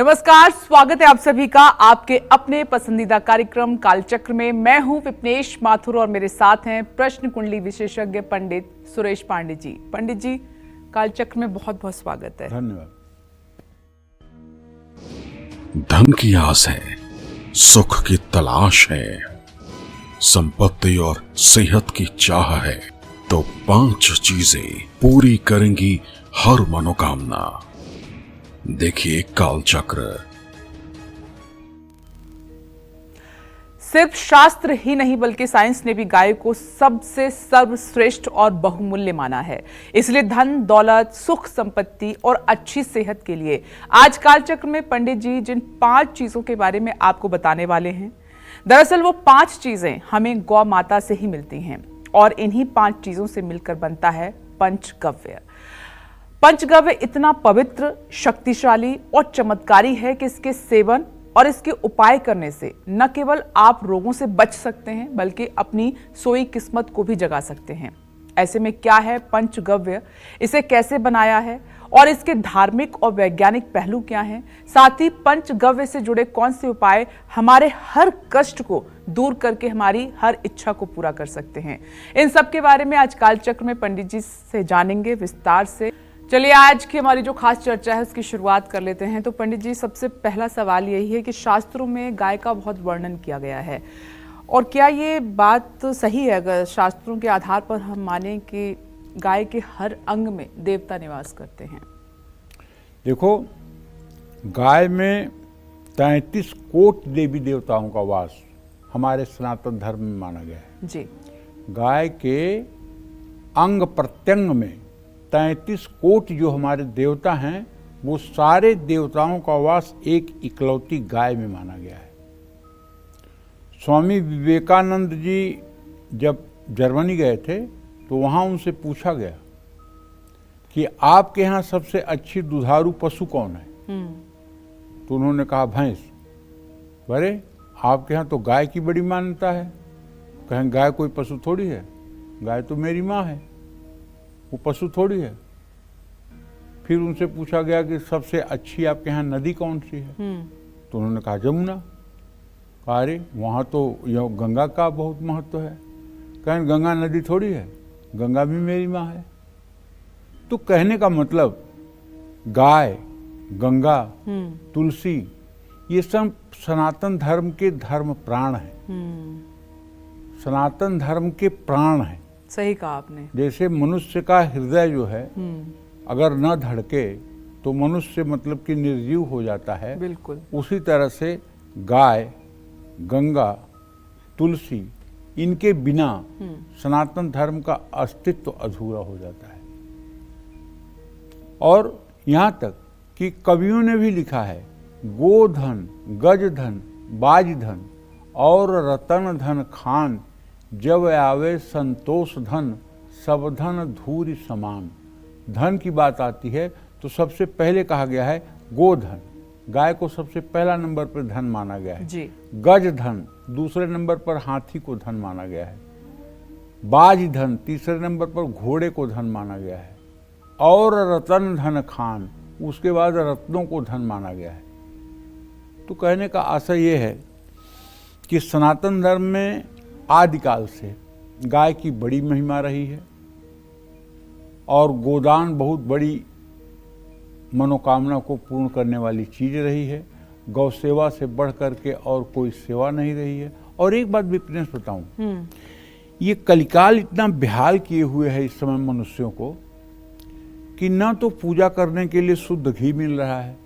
नमस्कार, स्वागत है आप सभी का आपके अपने पसंदीदा कार्यक्रम कालचक्र में। मैं हूं विपनेश माथुर और मेरे साथ हैं प्रश्न कुंडली विशेषज्ञ पंडित सुरेश पांडे जी। पंडित जी, कालचक्र में बहुत बहुत स्वागत है। धन्यवाद। धन की आस है, सुख की तलाश है, संपत्ति और सेहत की चाह है, तो 5 चीजें पूरी करेंगी हर मनोकामना। देखिए कालचक्र। सिर्फ शास्त्र ही नहीं बल्कि साइंस ने भी गाय को सबसे सर्वश्रेष्ठ और बहुमूल्य माना है। इसलिए धन, दौलत, सुख, संपत्ति और अच्छी सेहत के लिए आज कालचक्र में पंडित जी जिन 5 चीजों के बारे में आपको बताने वाले हैं, दरअसल वो 5 चीजें हमें गौ माता से ही मिलती हैं और इन्हीं 5 चीजों से मिलकर बनता है पंचगव्य। पंचगव्य इतना पवित्र, शक्तिशाली और चमत्कारी है कि इसके सेवन और इसके उपाय करने से न केवल आप रोगों से बच सकते हैं बल्कि अपनी सोई किस्मत को भी जगा सकते हैं। ऐसे में क्या है पंचगव्य, इसे कैसे बनाया है और इसके धार्मिक और वैज्ञानिक पहलू क्या हैं, साथ ही पंचगव्य से जुड़े कौन से उपाय हमारे हर कष्ट को दूर करके हमारी हर इच्छा को पूरा कर सकते हैं, इन सब के बारे में आज कालचक्र में पंडित जी से जानेंगे विस्तार से। चलिए आज की हमारी जो खास चर्चा है उसकी शुरुआत कर लेते हैं। तो पंडित जी, सबसे पहला सवाल यही है कि शास्त्रों में गाय का बहुत वर्णन किया गया है, और क्या ये बात सही है अगर शास्त्रों के आधार पर हम माने कि गाय के हर अंग में देवता निवास करते हैं? देखो, गाय में 33 कोट देवी देवताओं का वास हमारे सनातन धर्म में माना गया है जी। गाय के अंग प्रत्यंग में 33 कोट जो हमारे देवता हैं, वो सारे देवताओं का वास एक इकलौती गाय में माना गया है। स्वामी विवेकानंद जी जब जर्मनी गए थे तो वहाँ उनसे पूछा गया कि आपके यहाँ सबसे अच्छी दुधारू पशु कौन है? तो उन्होंने कहा भैंस। अरे आपके यहाँ तो गाय की बड़ी मान्यता है। कहें गाय कोई पशु थोड़ी है, गाय तो मेरी माँ है, वो पशु थोड़ी है। फिर उनसे पूछा गया कि सबसे अच्छी आपके यहाँ नदी कौन सी है? तो उन्होंने कहा जमुना। कहा अरे वहाँ तो यह गंगा का बहुत महत्व है। कहें गंगा नदी थोड़ी है, गंगा भी मेरी माँ है। तो कहने का मतलब गाय, गंगा, तुलसी, ये सब सनातन धर्म के धर्म प्राण हैं, सनातन धर्म के प्राण हैं। सही कहा आपने। जैसे मनुष्य का हृदय जो है अगर न धड़के तो मनुष्य मतलब कि निर्जीव हो जाता है। बिल्कुल। उसी तरह से गाय, गंगा, तुलसी, इनके बिना सनातन धर्म का अस्तित्व अधूरा हो जाता है। और यहाँ तक कि कवियों ने भी लिखा है, गोधन, गजधन, बाजधन और रतन धन खान, जब आवे संतोष धन, सब धन धूरि समान। धन की बात आती है तो सबसे पहले कहा गया है गोधन, गाय को सबसे पहला नंबर पर धन माना गया है जी। गज धन दूसरे नंबर पर हाथी को धन माना गया है। बाज धन तीसरे नंबर पर घोड़े को धन माना गया है। और रतन धन खान, उसके बाद रत्नों को धन माना गया है। तो कहने का आशय ये है कि सनातन धर्म में आदिकाल से गाय की बड़ी महिमा रही है और गोदान बहुत बड़ी मनोकामना को पूर्ण करने वाली चीज रही है। गौ सेवा से बढ़ करके और कोई सेवा नहीं रही है। और एक बात विपनेश बताऊं, ये कलिकाल इतना बेहाल किए हुए है इस समय मनुष्यों को कि न तो पूजा करने के लिए शुद्ध घी मिल रहा है,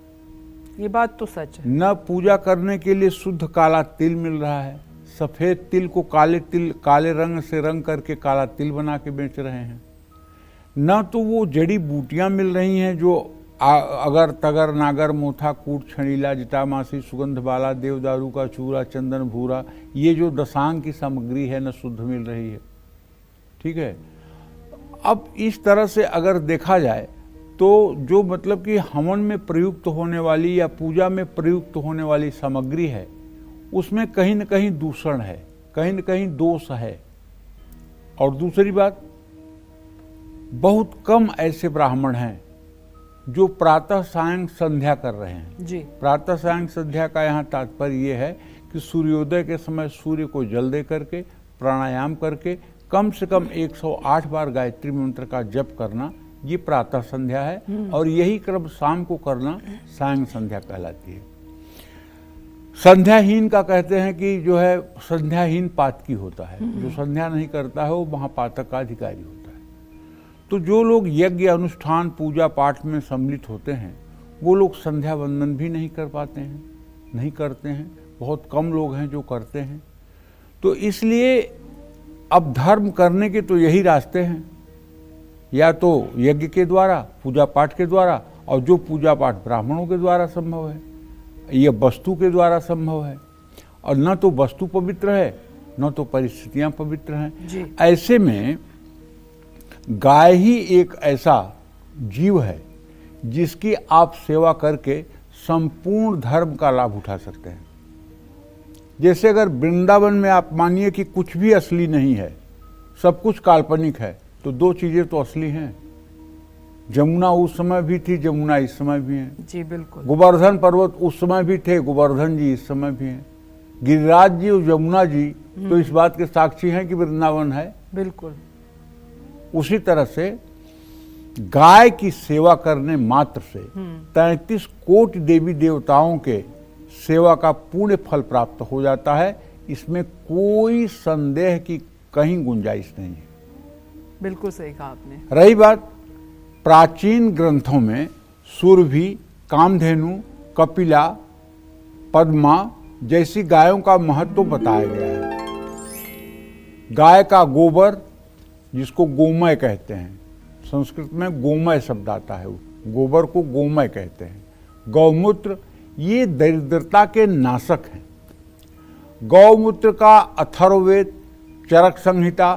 ये बात तो सच है, न पूजा करने के लिए शुद्ध काला तिल मिल रहा है। सफेद तिल को काले रंग से रंग करके काला तिल बना के बेच रहे हैं। न तो वो जड़ी बूटियां मिल रही हैं जो अगर तगर नागर मोथा कूट छणीला जटामासी सुगंध बाला देवदारू का चूरा चंदन भूरा, ये जो दशांग की सामग्री है न शुद्ध मिल रही है। ठीक है। अब इस तरह से अगर देखा जाए तो जो मतलब कि हवन में प्रयुक्त होने वाली या पूजा में प्रयुक्त होने वाली सामग्री है, उसमें कहीं न कहीं दूषण है, कहीं न कहीं दोष है। और दूसरी बात, बहुत कम ऐसे ब्राह्मण हैं जो प्रातः सायं संध्या कर रहे हैं। जी। प्रातः सायं संध्या का यहाँ तात्पर्य ये है कि सूर्योदय के समय सूर्य को जल दे करके प्राणायाम करके कम से कम 108 बार गायत्री मंत्र का जप करना, ये प्रातः संध्या है। और यही क्रम शाम को करना सायं संध्या कहलाती है। संध्याहीन का कहते हैं कि जो है संध्याहीन पातकी होता है, जो संध्या नहीं करता है वो महापातक का अधिकारी होता है। तो जो लोग यज्ञ अनुष्ठान पूजा पाठ में सम्मिलित होते हैं वो लोग संध्या वंदन भी नहीं कर पाते हैं, नहीं करते हैं। बहुत कम लोग हैं जो करते हैं। तो इसलिए अब धर्म करने के तो यही रास्ते हैं, या तो यज्ञ के द्वारा, पूजा पाठ के द्वारा, और जो पूजा पाठ ब्राह्मणों के द्वारा संभव है, यह वस्तु के द्वारा संभव है। और न तो वस्तु पवित्र है न तो परिस्थितियां पवित्र हैं। ऐसे में गाय ही एक ऐसा जीव है जिसकी आप सेवा करके संपूर्ण धर्म का लाभ उठा सकते हैं। जैसे अगर वृंदावन में आप मानिए कि कुछ भी असली नहीं है, सब कुछ काल्पनिक है, तो दो चीजें तो असली हैं। जमुना उस समय भी थी, जमुना इस समय भी है। जी बिल्कुल। गोवर्धन पर्वत उस समय भी थे, गोवर्धन जी इस समय भी हैं। गिरिराज जी और जमुना जी तो इस बात के साक्षी हैं कि वृंदावन है। बिल्कुल। उसी तरह से गाय की सेवा करने मात्र से 33 कोटि देवी देवताओं के सेवा का पुण्य फल प्राप्त हो जाता है। इसमें कोई संदेह की कहीं गुंजाइश नहीं है। बिल्कुल सही कहा आपने। रही बात प्राचीन ग्रंथों में सुरभि, कामधेनु, कपिला, पद्मा जैसी गायों का महत्व बताया गया है। गाय का गोबर, जिसको गोमय कहते हैं, संस्कृत में गोमय शब्द आता है, गोबर को गोमय कहते हैं। गौमूत्र, ये दरिद्रता के नाशक हैं। गौमूत्र का अथर्ववेद, चरक संहिता,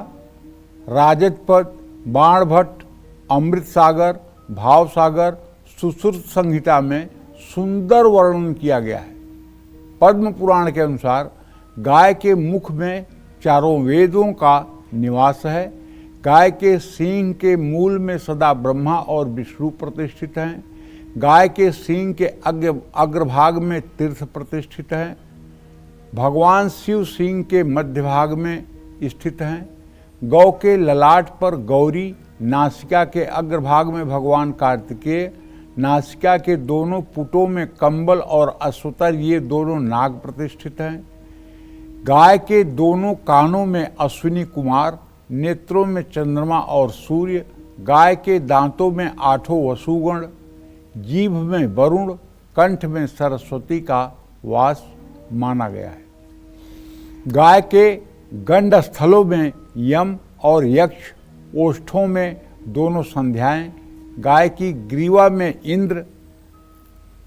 राजतपद, बाणभट्ट, अमृत सागर, भाव सागर, सुश्रुत संहिता में सुंदर वर्णन किया गया है। पद्म पुराण के अनुसार गाय के मुख में चारों वेदों का निवास है। गाय के सींग के मूल में सदा ब्रह्मा और विष्णु प्रतिष्ठित हैं। गाय के सींग के अग्रभाग में तीर्थ प्रतिष्ठित हैं। भगवान शिव सींग के मध्य भाग में स्थित हैं। गौ के ललाट पर गौरी, नासिका के अग्रभाग में भगवान कार्तिकेय, नासिका के दोनों पुटों में कंबल और अश्वतर, ये दोनों नाग प्रतिष्ठित हैं। गाय के दोनों कानों में अश्विनी कुमार, नेत्रों में चंद्रमा और सूर्य, गाय के दांतों में 8 वसुगण, जीभ में वरुण, कंठ में सरस्वती का वास माना गया है। गाय के गंड स्थलों में यम और यक्ष, ओष्ठों में दोनों संध्याएं, गाय की ग्रीवा में इंद्र,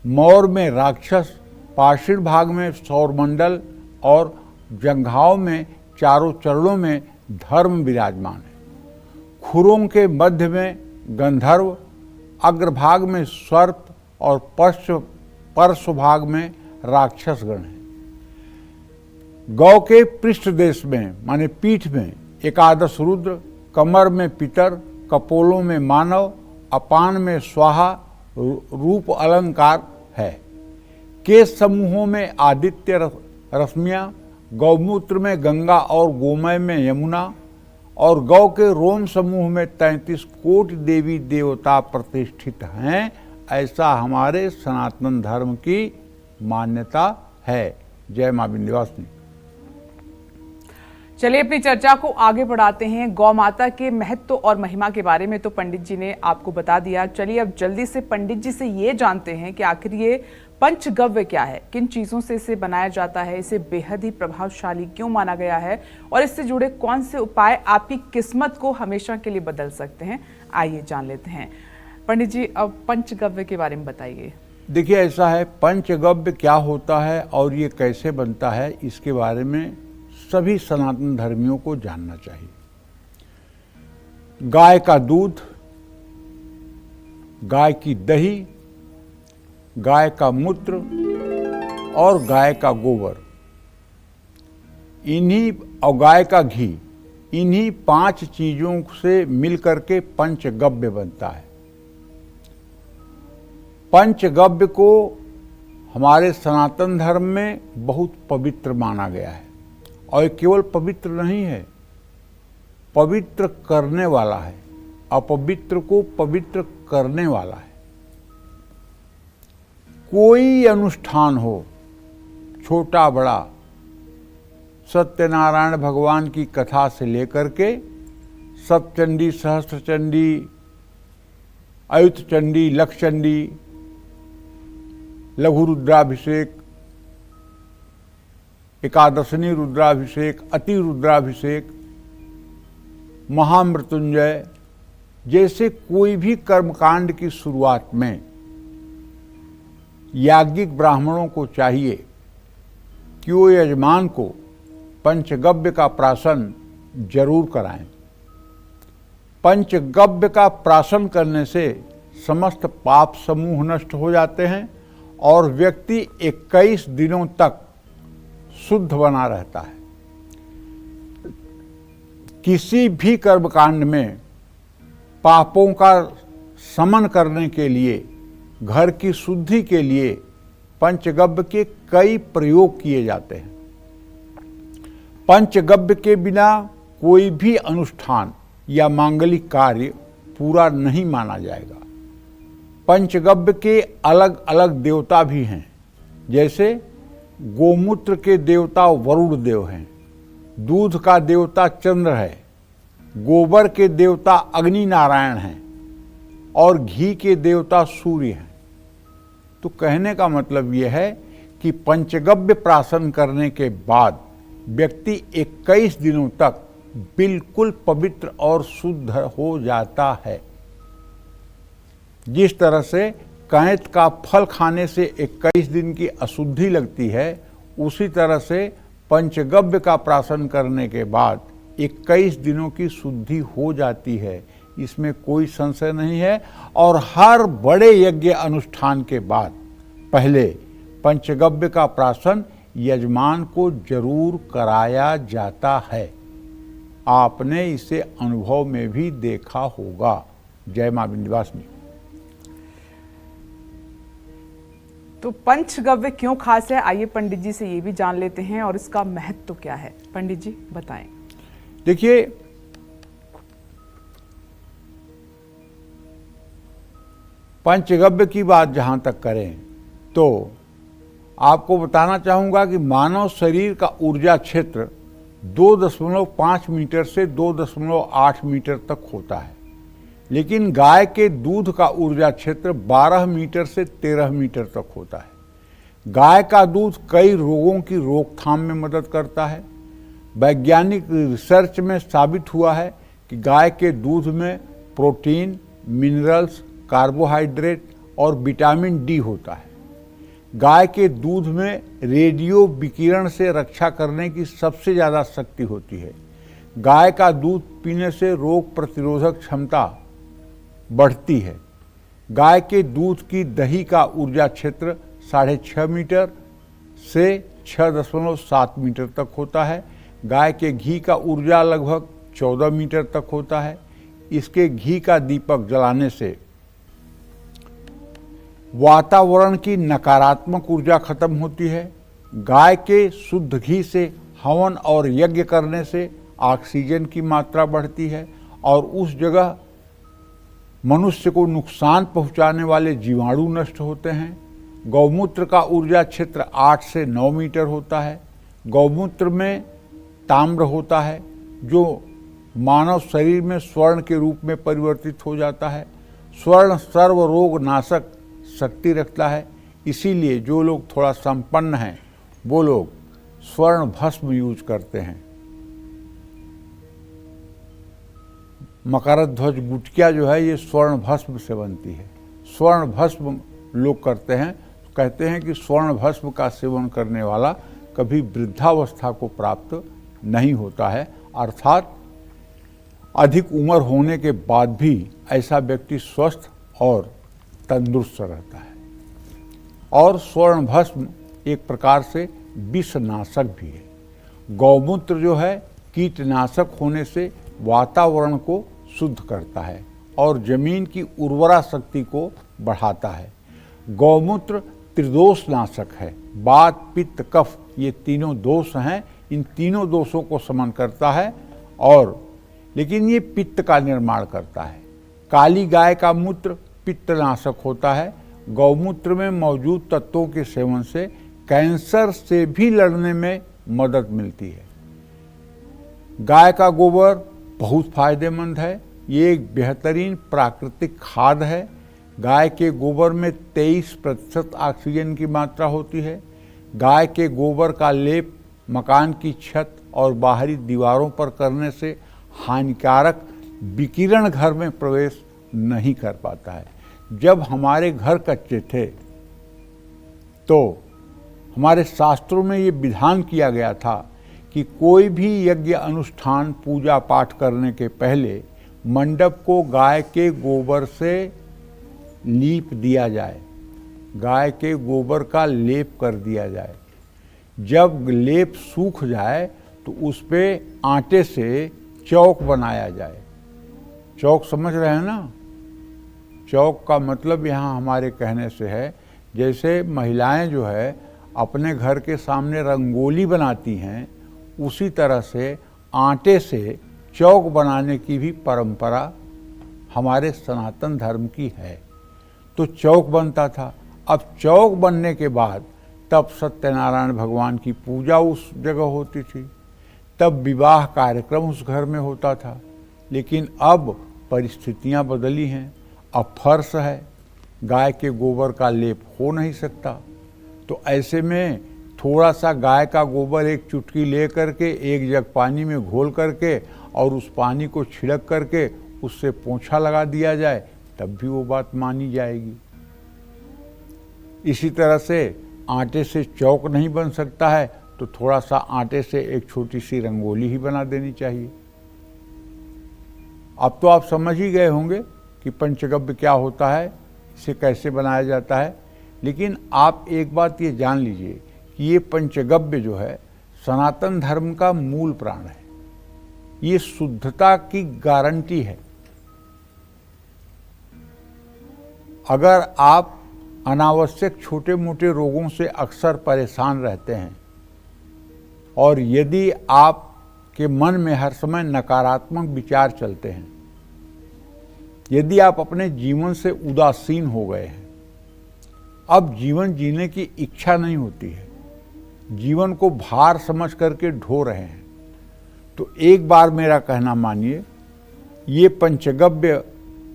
मौर में राक्षस, पार्श्व भाग में सौरमंडल और जंघाओं में चारों चरणों में धर्म विराजमान है। खुरों के मध्य में गंधर्व, अग्रभाग में सर्प और पार्श्व भाग में राक्षस गण है। गौ के पृष्ठ देश में माने पीठ में एकादश रुद्र, कमर में पितर, कपोलों में मानव, अपान में स्वाहा रूप अलंकार है। केश समूहों में आदित्य रश्मियां, गौमूत्र में गंगा और गोमय में यमुना, और गौ के रोम समूह में 33 कोटि देवी देवता प्रतिष्ठित हैं। ऐसा हमारे सनातन धर्म की मान्यता है। जय मां विंध्यवासिनी। चलिए अपनी चर्चा को आगे बढ़ाते हैं। गौ माता के महत्व और महिमा के बारे में तो पंडित जी ने आपको बता दिया। चलिए अब जल्दी से पंडित जी से ये जानते हैं कि आखिर ये पंचगव्य क्या है, किन चीजों से इसे बनाया जाता है, इसे बेहद ही प्रभावशाली क्यों माना गया है, और इससे जुड़े कौन से उपाय आपकी किस्मत को हमेशा के लिए बदल सकते हैं। आइए जान लेते हैं। पंडित जी अब पंचगव्य के बारे में बताइए। देखिए, ऐसा है, पंचगव्य क्या होता है और ये कैसे बनता है, इसके बारे में सभी सनातन धर्मियों को जानना चाहिए। गाय का दूध, गाय की दही, गाय का मूत्र और गाय का गोबर, इन्हीं और गाय का घी, इन्हीं 5 चीजों से मिलकर के पंचगव्य बनता है। पंचगव्य को हमारे सनातन धर्म में बहुत पवित्र माना गया है, और केवल पवित्र नहीं है, पवित्र करने वाला है, अपवित्र को पवित्र करने वाला है। कोई अनुष्ठान हो, छोटा बड़ा, सत्यनारायण भगवान की कथा से लेकर के सप्तचंडी, सहस्त्रचंडी, अयुत चंडी, लक्ष चंडी, लघु रुद्राभिषेक, एकादशनी रुद्राभिषेक, अति रुद्राभिषेक, महामृत्युंजय जैसे कोई भी कर्मकांड की शुरुआत में याज्ञिक ब्राह्मणों को चाहिए कि वो यजमान को पंचगव्य का प्राशन जरूर कराएं। पंचगव्य का प्राशन करने से समस्त पाप समूह नष्ट हो जाते हैं और व्यक्ति 21 दिनों तक शुद्ध बना रहता है। किसी भी कर्मकांड में पापों का शमन करने के लिए, घर की शुद्धि के लिए पंचगव्य के कई प्रयोग किए जाते हैं। पंचगव्य के बिना कोई भी अनुष्ठान या मांगलिक कार्य पूरा नहीं माना जाएगा। पंचगव्य के अलग अलग देवता भी हैं, जैसे गोमूत्र के देवता वरुण देव हैं, दूध का देवता चंद्र है, गोबर के देवता अग्नि नारायण हैं और घी के देवता सूर्य हैं। तो कहने का मतलब यह है कि पंचगव्य प्राशन करने के बाद व्यक्ति 21 दिनों तक बिल्कुल पवित्र और शुद्ध हो जाता है। जिस तरह से कैंत का फल खाने से 21 दिन की अशुद्धि लगती है, उसी तरह से पंचगव्य का प्राशन करने के बाद 21 दिनों की शुद्धि हो जाती है, इसमें कोई संशय नहीं है। और हर बड़े यज्ञ अनुष्ठान के बाद पहले पंचगव्य का प्राशन यजमान को जरूर कराया जाता है। आपने इसे अनुभव में भी देखा होगा। जय मां विंध्यवासिनी। तो पंचगव्य क्यों खास है, आइए पंडित जी से ये भी जान लेते हैं और इसका महत्व तो क्या है। पंडित जी बताएं। देखिए, पंचगव्य की बात जहां तक करें तो आपको बताना चाहूंगा कि मानव शरीर का ऊर्जा क्षेत्र 2.5 मीटर से 2.8 मीटर तक होता है, लेकिन गाय के दूध का ऊर्जा क्षेत्र 12 मीटर से 13 मीटर तक होता है। गाय का दूध कई रोगों की रोकथाम में मदद करता है। वैज्ञानिक रिसर्च में साबित हुआ है कि गाय के दूध में प्रोटीन, मिनरल्स, कार्बोहाइड्रेट और विटामिन डी होता है। गाय के दूध में रेडियो विकिरण से रक्षा करने की सबसे ज़्यादा शक्ति होती है। गाय का दूध पीने से रोग प्रतिरोधक क्षमता बढ़ती है। गाय के दूध की दही का ऊर्जा क्षेत्र 6.5 मीटर से 6.7 मीटर तक होता है। गाय के घी का ऊर्जा लगभग 14 मीटर तक होता है। इसके घी का दीपक जलाने से वातावरण की नकारात्मक ऊर्जा खत्म होती है। गाय के शुद्ध घी से हवन और यज्ञ करने से ऑक्सीजन की मात्रा बढ़ती है और उस जगह मनुष्य को नुकसान पहुंचाने वाले जीवाणु नष्ट होते हैं। गौमूत्र का ऊर्जा क्षेत्र 8 से 9 मीटर होता है। गौमूत्र में ताम्र होता है जो मानव शरीर में स्वर्ण के रूप में परिवर्तित हो जाता है। स्वर्ण सर्व रोग नाशक शक्ति रखता है, इसीलिए जो लोग थोड़ा संपन्न हैं वो लोग स्वर्ण भस्म यूज करते हैं। मकर ध्वज गुटकिया जो है ये स्वर्ण भस्म से बनती है। स्वर्ण भस्म लोग करते हैं, कहते हैं कि स्वर्ण भस्म का सेवन करने वाला कभी वृद्धावस्था को प्राप्त नहीं होता है, अर्थात अधिक उम्र होने के बाद भी ऐसा व्यक्ति स्वस्थ और तंदुरुस्त रहता है। और स्वर्ण भस्म एक प्रकार से विषनाशक भी है। गौमूत्र जो है कीटनाशक होने से वातावरण को शुद्ध करता है और जमीन की उर्वरा शक्ति को बढ़ाता है। गौमूत्र त्रिदोष नाशक है। वात पित्त कफ ये तीनों दोष हैं, इन तीनों दोषों को शमन करता है। और लेकिन ये पित्त का निर्माण करता है। काली गाय का मूत्र पित्तनाशक होता है। गौमूत्र में मौजूद तत्वों के सेवन से कैंसर से भी लड़ने में मदद मिलती है। गाय का गोबर बहुत फायदेमंद है। ये एक बेहतरीन प्राकृतिक खाद है। गाय के गोबर में 23% ऑक्सीजन की मात्रा होती है। गाय के गोबर का लेप मकान की छत और बाहरी दीवारों पर करने से हानिकारक विकिरण घर में प्रवेश नहीं कर पाता है। जब हमारे घर कच्चे थे तो हमारे शास्त्रों में ये विधान किया गया था कि कोई भी यज्ञ अनुष्ठान पूजा पाठ करने के पहले मंडप को गाय के गोबर से लीप दिया जाए, गाय के गोबर का लेप कर दिया जाए। जब लेप सूख जाए तो उस पे आटे से चौक बनाया जाए। चौक समझ रहे हैं ना? चौक का मतलब यहाँ हमारे कहने से है, जैसे महिलाएं जो है अपने घर के सामने रंगोली बनाती हैं, उसी तरह से आटे से चौक बनाने की भी परंपरा हमारे सनातन धर्म की है। तो चौक बनता था। अब चौक बनने के बाद तब सत्यनारायण भगवान की पूजा उस जगह होती थी, तब विवाह कार्यक्रम उस घर में होता था। लेकिन अब परिस्थितियां बदली हैं। अब फर्श है, गाय के गोबर का लेप हो नहीं सकता। तो ऐसे में थोड़ा सा गाय का गोबर एक चुटकी ले करके एक जग पानी में घोल करके और उस पानी को छिड़क करके उससे पोंछा लगा दिया जाए, तब भी वो बात मानी जाएगी। इसी तरह से आटे से चौक नहीं बन सकता है तो थोड़ा सा आटे से एक छोटी सी रंगोली ही बना देनी चाहिए। अब तो आप समझ ही गए होंगे कि पंचगव्य क्या होता है, इसे कैसे बनाया जाता है। लेकिन आप एक बात ये जान लीजिए कि ये पंचगव्य जो है सनातन धर्म का मूल प्राण है। ये शुद्धता की गारंटी है। अगर आप अनावश्यक छोटे मोटे रोगों से अक्सर परेशान रहते हैं और यदि आपके मन में हर समय नकारात्मक विचार चलते हैं, यदि आप अपने जीवन से उदासीन हो गए हैं, अब जीवन जीने की इच्छा नहीं होती है, जीवन को भार समझ करके ढो रहे हैं, तो एक बार मेरा कहना मानिए, ये पंचगव्य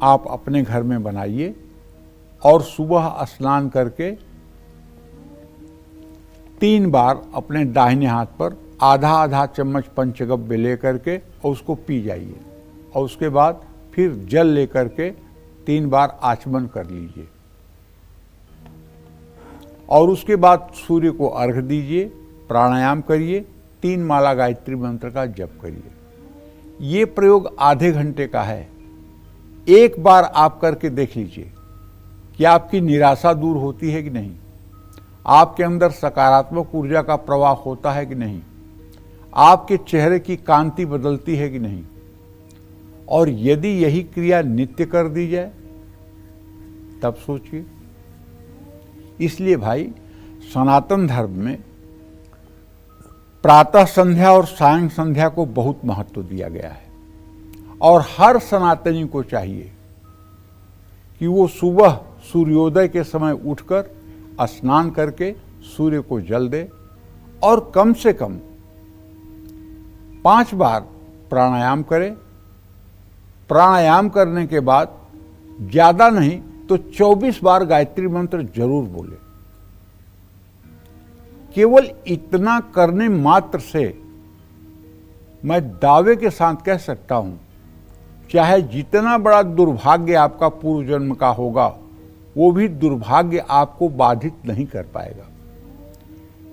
आप अपने घर में बनाइए और सुबह स्नान करके 3 बार अपने दाहिने हाथ पर आधा आधा चम्मच पंचगव्य ले करके और उसको पी जाइए। और उसके बाद फिर जल ले करके 3 बार आचमन कर लीजिए और उसके बाद सूर्य को अर्घ्य दीजिए, प्राणायाम करिए, 3 माला गायत्री मंत्र का जप करिए। ये प्रयोग आधे घंटे का है। एक बार आप करके देख लीजिए कि आपकी निराशा दूर होती है कि नहीं, आपके अंदर सकारात्मक ऊर्जा का प्रवाह होता है कि नहीं, आपके चेहरे की कांति बदलती है कि नहीं। और यदि यही क्रिया नित्य कर दी जाए तब सोचिए। इसलिए भाई सनातन धर्म में प्रातः संध्या और सायं संध्या को बहुत महत्व दिया गया है और हर सनातनी को चाहिए कि वो सुबह सूर्योदय के समय उठकर स्नान करके सूर्य को जल दे और कम से कम 5 बार प्राणायाम करे। प्राणायाम करने के बाद ज्यादा नहीं तो 24 बार गायत्री मंत्र जरूर बोले। केवल इतना करने मात्र से मैं दावे के साथ कह सकता हूं, चाहे जितना बड़ा दुर्भाग्य आपका पूर्व जन्म का होगा, वो भी दुर्भाग्य आपको बाधित नहीं कर पाएगा।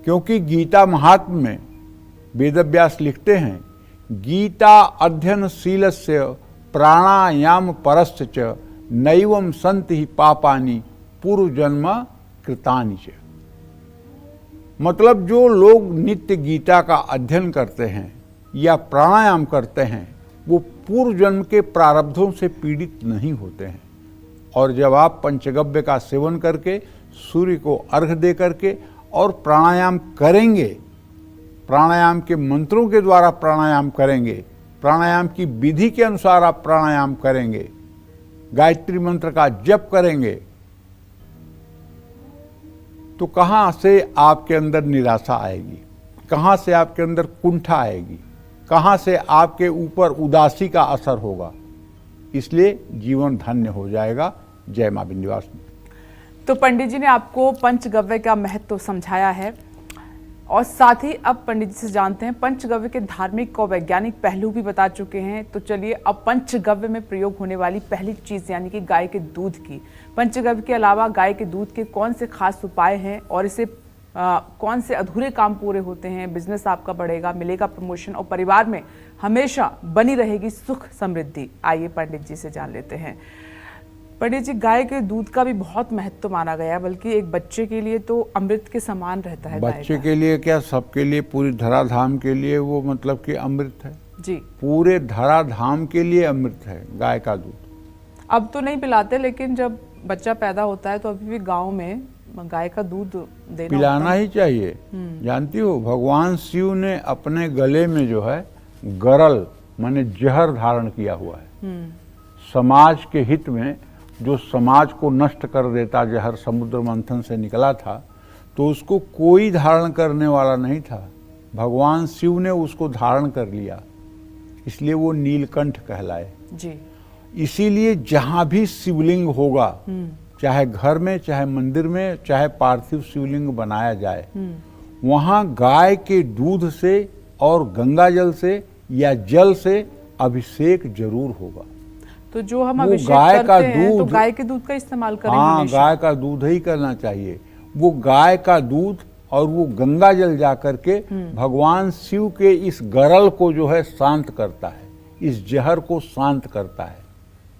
क्योंकि गीता महात्म्य में वेदव्यास लिखते हैं, गीता अध्ययनशीलस्य प्राणायाम परश्च च नैवं सन्ति ही पापानि पूर्व जन्म कृतानि च। मतलब जो लोग नित्य गीता का अध्ययन करते हैं या प्राणायाम करते हैं, वो पूर्व जन्म के प्रारब्धों से पीड़ित नहीं होते हैं। और जब आप पंचगव्य का सेवन करके सूर्य को अर्घ्य दे करके और प्राणायाम करेंगे। प्राणायाम के मंत्रों के द्वारा प्राणायाम करेंगे, प्राणायाम की विधि के अनुसार आप प्राणायाम करेंगे, गायत्री मंत्र का जप करेंगे, तो कहां से आपके अंदर निराशा आएगी, कहां से आपके अंदर कुंठा आएगी, कहां से आपके ऊपर उदासी का असर होगा। इसलिए जीवन धन्य हो जाएगा। जय मां विंध्यवासिनी। तो पंडित जी ने आपको पंचगव्य का महत्व समझाया है और साथ ही अब पंडित जी से जानते हैं पंचगव्य के धार्मिक और वैज्ञानिक पहलू भी बता चुके हैं। तो चलिए अब पंचगव्य में प्रयोग होने वाली पहली चीज यानी कि गाय के दूध की। पंचगव्य के अलावा गाय के दूध के कौन से खास उपाय हैं और इसे कौन से अधूरे काम पूरे होते हैं, बिजनेस आपका बढ़ेगा, मिलेगा प्रमोशन और परिवार में हमेशा बनी रहेगी सुख समृद्धि। आइए पंडित जी से जान लेते हैं। पंडित जी, गाय के दूध का भी बहुत महत्व माना गया है, बल्कि एक बच्चे के लिए तो अमृत के समान रहता है। बच्चे के लिए क्या, सबके लिए, पूरी धराधाम के लिए वो मतलब कि अमृत है जी। पूरे धराधाम के लिए अमृत है गाय का दूध। अब तो नहीं पिलाते, लेकिन जब बच्चा पैदा होता है तो अभी भी गांव में गाय का दूध देना पिलाना ही चाहिए। जानती हो, भगवान शिव ने अपने गले में जो है गरल माने जहर धारण किया हुआ है। समाज के हित में जो समाज को नष्ट कर देता जहर समुद्र मंथन से निकला था, तो उसको कोई धारण करने वाला नहीं था। भगवान शिव ने उसको धारण कर लिया, इसलिए वो नीलकंठ कहलाए जी। इसीलिए जहां भी शिवलिंग होगा, चाहे घर में, चाहे मंदिर में, चाहे पार्थिव शिवलिंग बनाया जाए, वहां गाय के दूध से और गंगा जल से या जल से अभिषेक जरूर होगा। तो जो हम अभिषेक करते हैं तो गाय के दूध का इस्तेमाल करें। हाँ, गाय का दूध ही करना चाहिए। वो गाय का दूध और वो गंगा जल जा करके भगवान शिव के इस गरल को जो है शांत करता है, इस जहर को शांत करता है।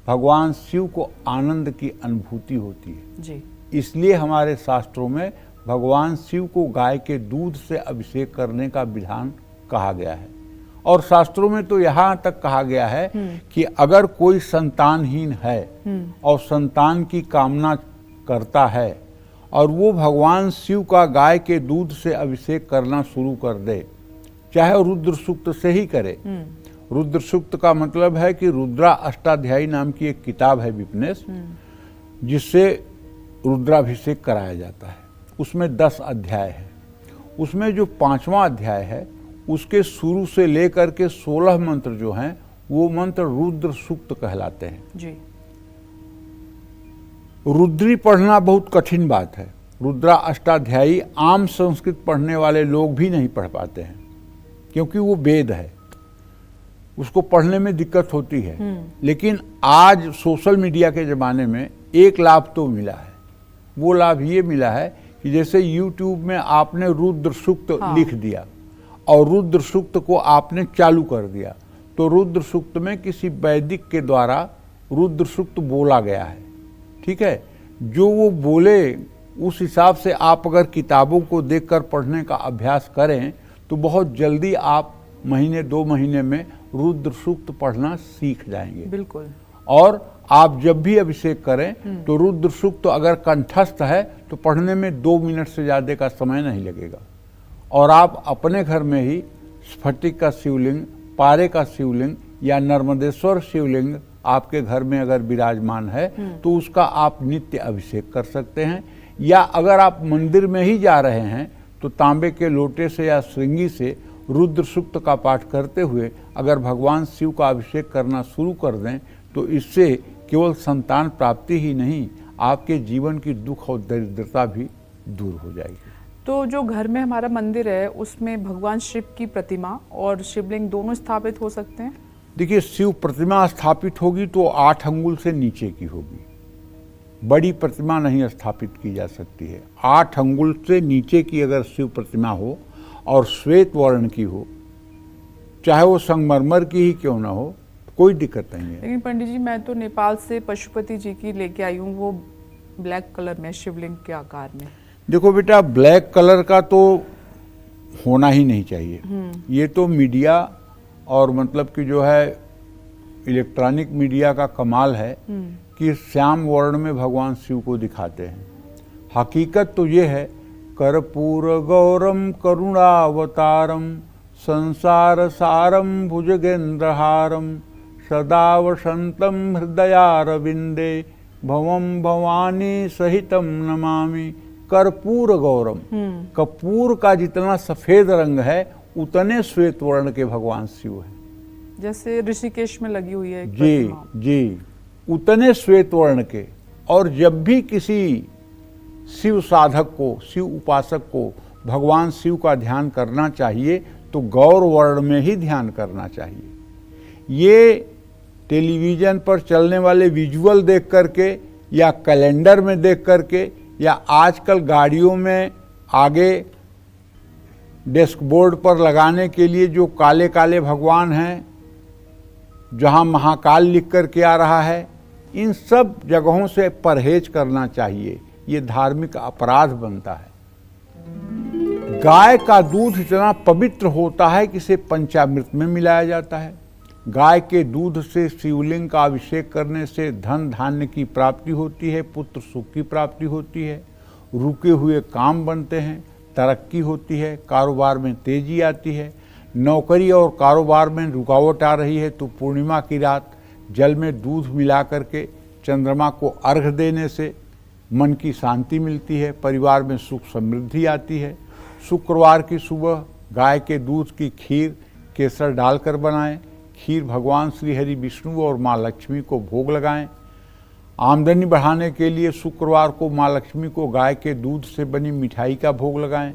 भगवान शिव को आनंद की अनुभूति होती है जी। इसलिए हमारे शास्त्रों में भगवान शिव को गाय के दूध से अभिषेक करने का विधान कहा गया है। और शास्त्रों में तो यहाँ तक कहा गया है कि अगर कोई संतानहीन है और संतान की कामना करता है और वो भगवान शिव का गाय के दूध से अभिषेक करना शुरू कर दे, चाहे रुद्र सूक्त से ही करे। रुद्र सूक्त का मतलब है कि रुद्रा अष्टाध्यायी नाम की एक किताब है विपनेश, जिससे रुद्राभिषेक कराया जाता है। उसमें 10 अध्याय है। उसमें जो 5वां अध्याय है उसके शुरू से लेकर के 16 मंत्र जो हैं वो मंत्र रुद्र सूक्त कहलाते हैं जी। रुद्री पढ़ना बहुत कठिन बात है। रुद्रा अष्टाध्यायी आम संस्कृत पढ़ने वाले लोग भी नहीं पढ़ पाते हैं, क्योंकि वो वेद है, उसको पढ़ने में दिक्कत होती है। लेकिन आज सोशल मीडिया के ज़माने में एक लाभ तो मिला है। वो लाभ ये मिला है कि जैसे YouTube में आपने रुद्र सूक्त लिख दिया और रुद्र सूक्त को आपने चालू कर दिया, तो रुद्र सूक्त में किसी वैदिक के द्वारा रुद्र सूक्त बोला गया है। ठीक है, जो वो बोले उस हिसाब से आप अगर किताबों को देखकर पढ़ने का अभ्यास करें तो बहुत जल्दी आप महीने 2 महीने में रुद्र सूक्त पढ़ना सीख जाएंगे। बिल्कुल। और आप जब भी अभिषेक करें तो रुद्र सूक्त अगर कंठस्थ है तो पढ़ने में 2 मिनट से ज़्यादा का समय नहीं लगेगा। और आप अपने घर में ही स्फटिक का शिवलिंग, पारे का शिवलिंग या नर्मदेश्वर शिवलिंग आपके घर में अगर विराजमान है तो उसका आप नित्य अभिषेक कर सकते हैं। या अगर आप मंदिर में ही जा रहे हैं तो तांबे के लोटे से या श्रृंगी से रुद्र सूक्त का पाठ करते हुए अगर भगवान शिव का अभिषेक करना शुरू कर दें तो इससे केवल संतान प्राप्ति ही नहीं, आपके जीवन की दुख और दरिद्रता भी दूर हो जाएगी। तो जो घर में हमारा मंदिर है उसमें भगवान शिव की प्रतिमा और शिवलिंग दोनों स्थापित हो सकते हैं? देखिए, शिव प्रतिमा स्थापित होगी तो 8 अंगुल से नीचे की होगी, बड़ी प्रतिमा नहीं स्थापित की जा सकती है। 8 अंगुल से नीचे की अगर शिव प्रतिमा हो और श्वेत वर्ण की हो, चाहे वो संगमरमर की ही क्यों ना हो, कोई दिक्कत नहीं है। लेकिन पंडित जी, मैं तो नेपाल से पशुपति जी की लेके आई हूँ, वो ब्लैक कलर में शिवलिंग के आकार में। देखो बेटा, ब्लैक कलर का तो होना ही नहीं चाहिए। ये तो मीडिया और मतलब कि जो है इलेक्ट्रॉनिक मीडिया का कमाल है कि श्याम वर्ण में भगवान शिव को दिखाते हैं। हकीकत तो ये है, कर्पूर गौरम करुणावतारम संसार सारम भुजगेंद्रहारम सदा वसंतम हृदयारविंदे भवम भवानी सहितम नमामि। कर्पूर गौरम, कपूर का जितना सफेद रंग है उतने श्वेत वर्ण के भगवान शिव हैं। जैसे ऋषिकेश में लगी हुई है एक जी प्रतिमा। जी, उतने श्वेत वर्ण के। और जब भी किसी शिव साधक को, शिव उपासक को भगवान शिव का ध्यान करना चाहिए तो गौर वर्ण में ही ध्यान करना चाहिए। ये टेलीविजन पर चलने वाले विजुअल देख करके या कैलेंडर में देख करके या आजकल गाड़ियों में आगे डेस्कबोर्ड पर लगाने के लिए जो काले काले भगवान हैं, जहां महाकाल लिख कर के आ रहा है, इन सब जगहों से परहेज करना चाहिए। ये धार्मिक अपराध बनता है। गाय का दूध इतना पवित्र होता है कि इसे पंचामृत में मिलाया जाता है। गाय के दूध से शिवलिंग का अभिषेक करने से धन धान्य की प्राप्ति होती है, पुत्र सुख की प्राप्ति होती है, रुके हुए काम बनते हैं, तरक्की होती है, कारोबार में तेजी आती है। नौकरी और कारोबार में रुकावट आ रही है तो पूर्णिमा की रात जल में दूध मिला करके चंद्रमा को अर्घ देने से मन की शांति मिलती है, परिवार में सुख समृद्धि आती है। शुक्रवार की सुबह गाय के दूध की खीर केसर डालकर बनाएं। खीर भगवान श्री हरि विष्णु और माँ लक्ष्मी को भोग लगाएं। आमदनी बढ़ाने के लिए शुक्रवार को माँ लक्ष्मी को गाय के दूध से बनी मिठाई का भोग लगाएं।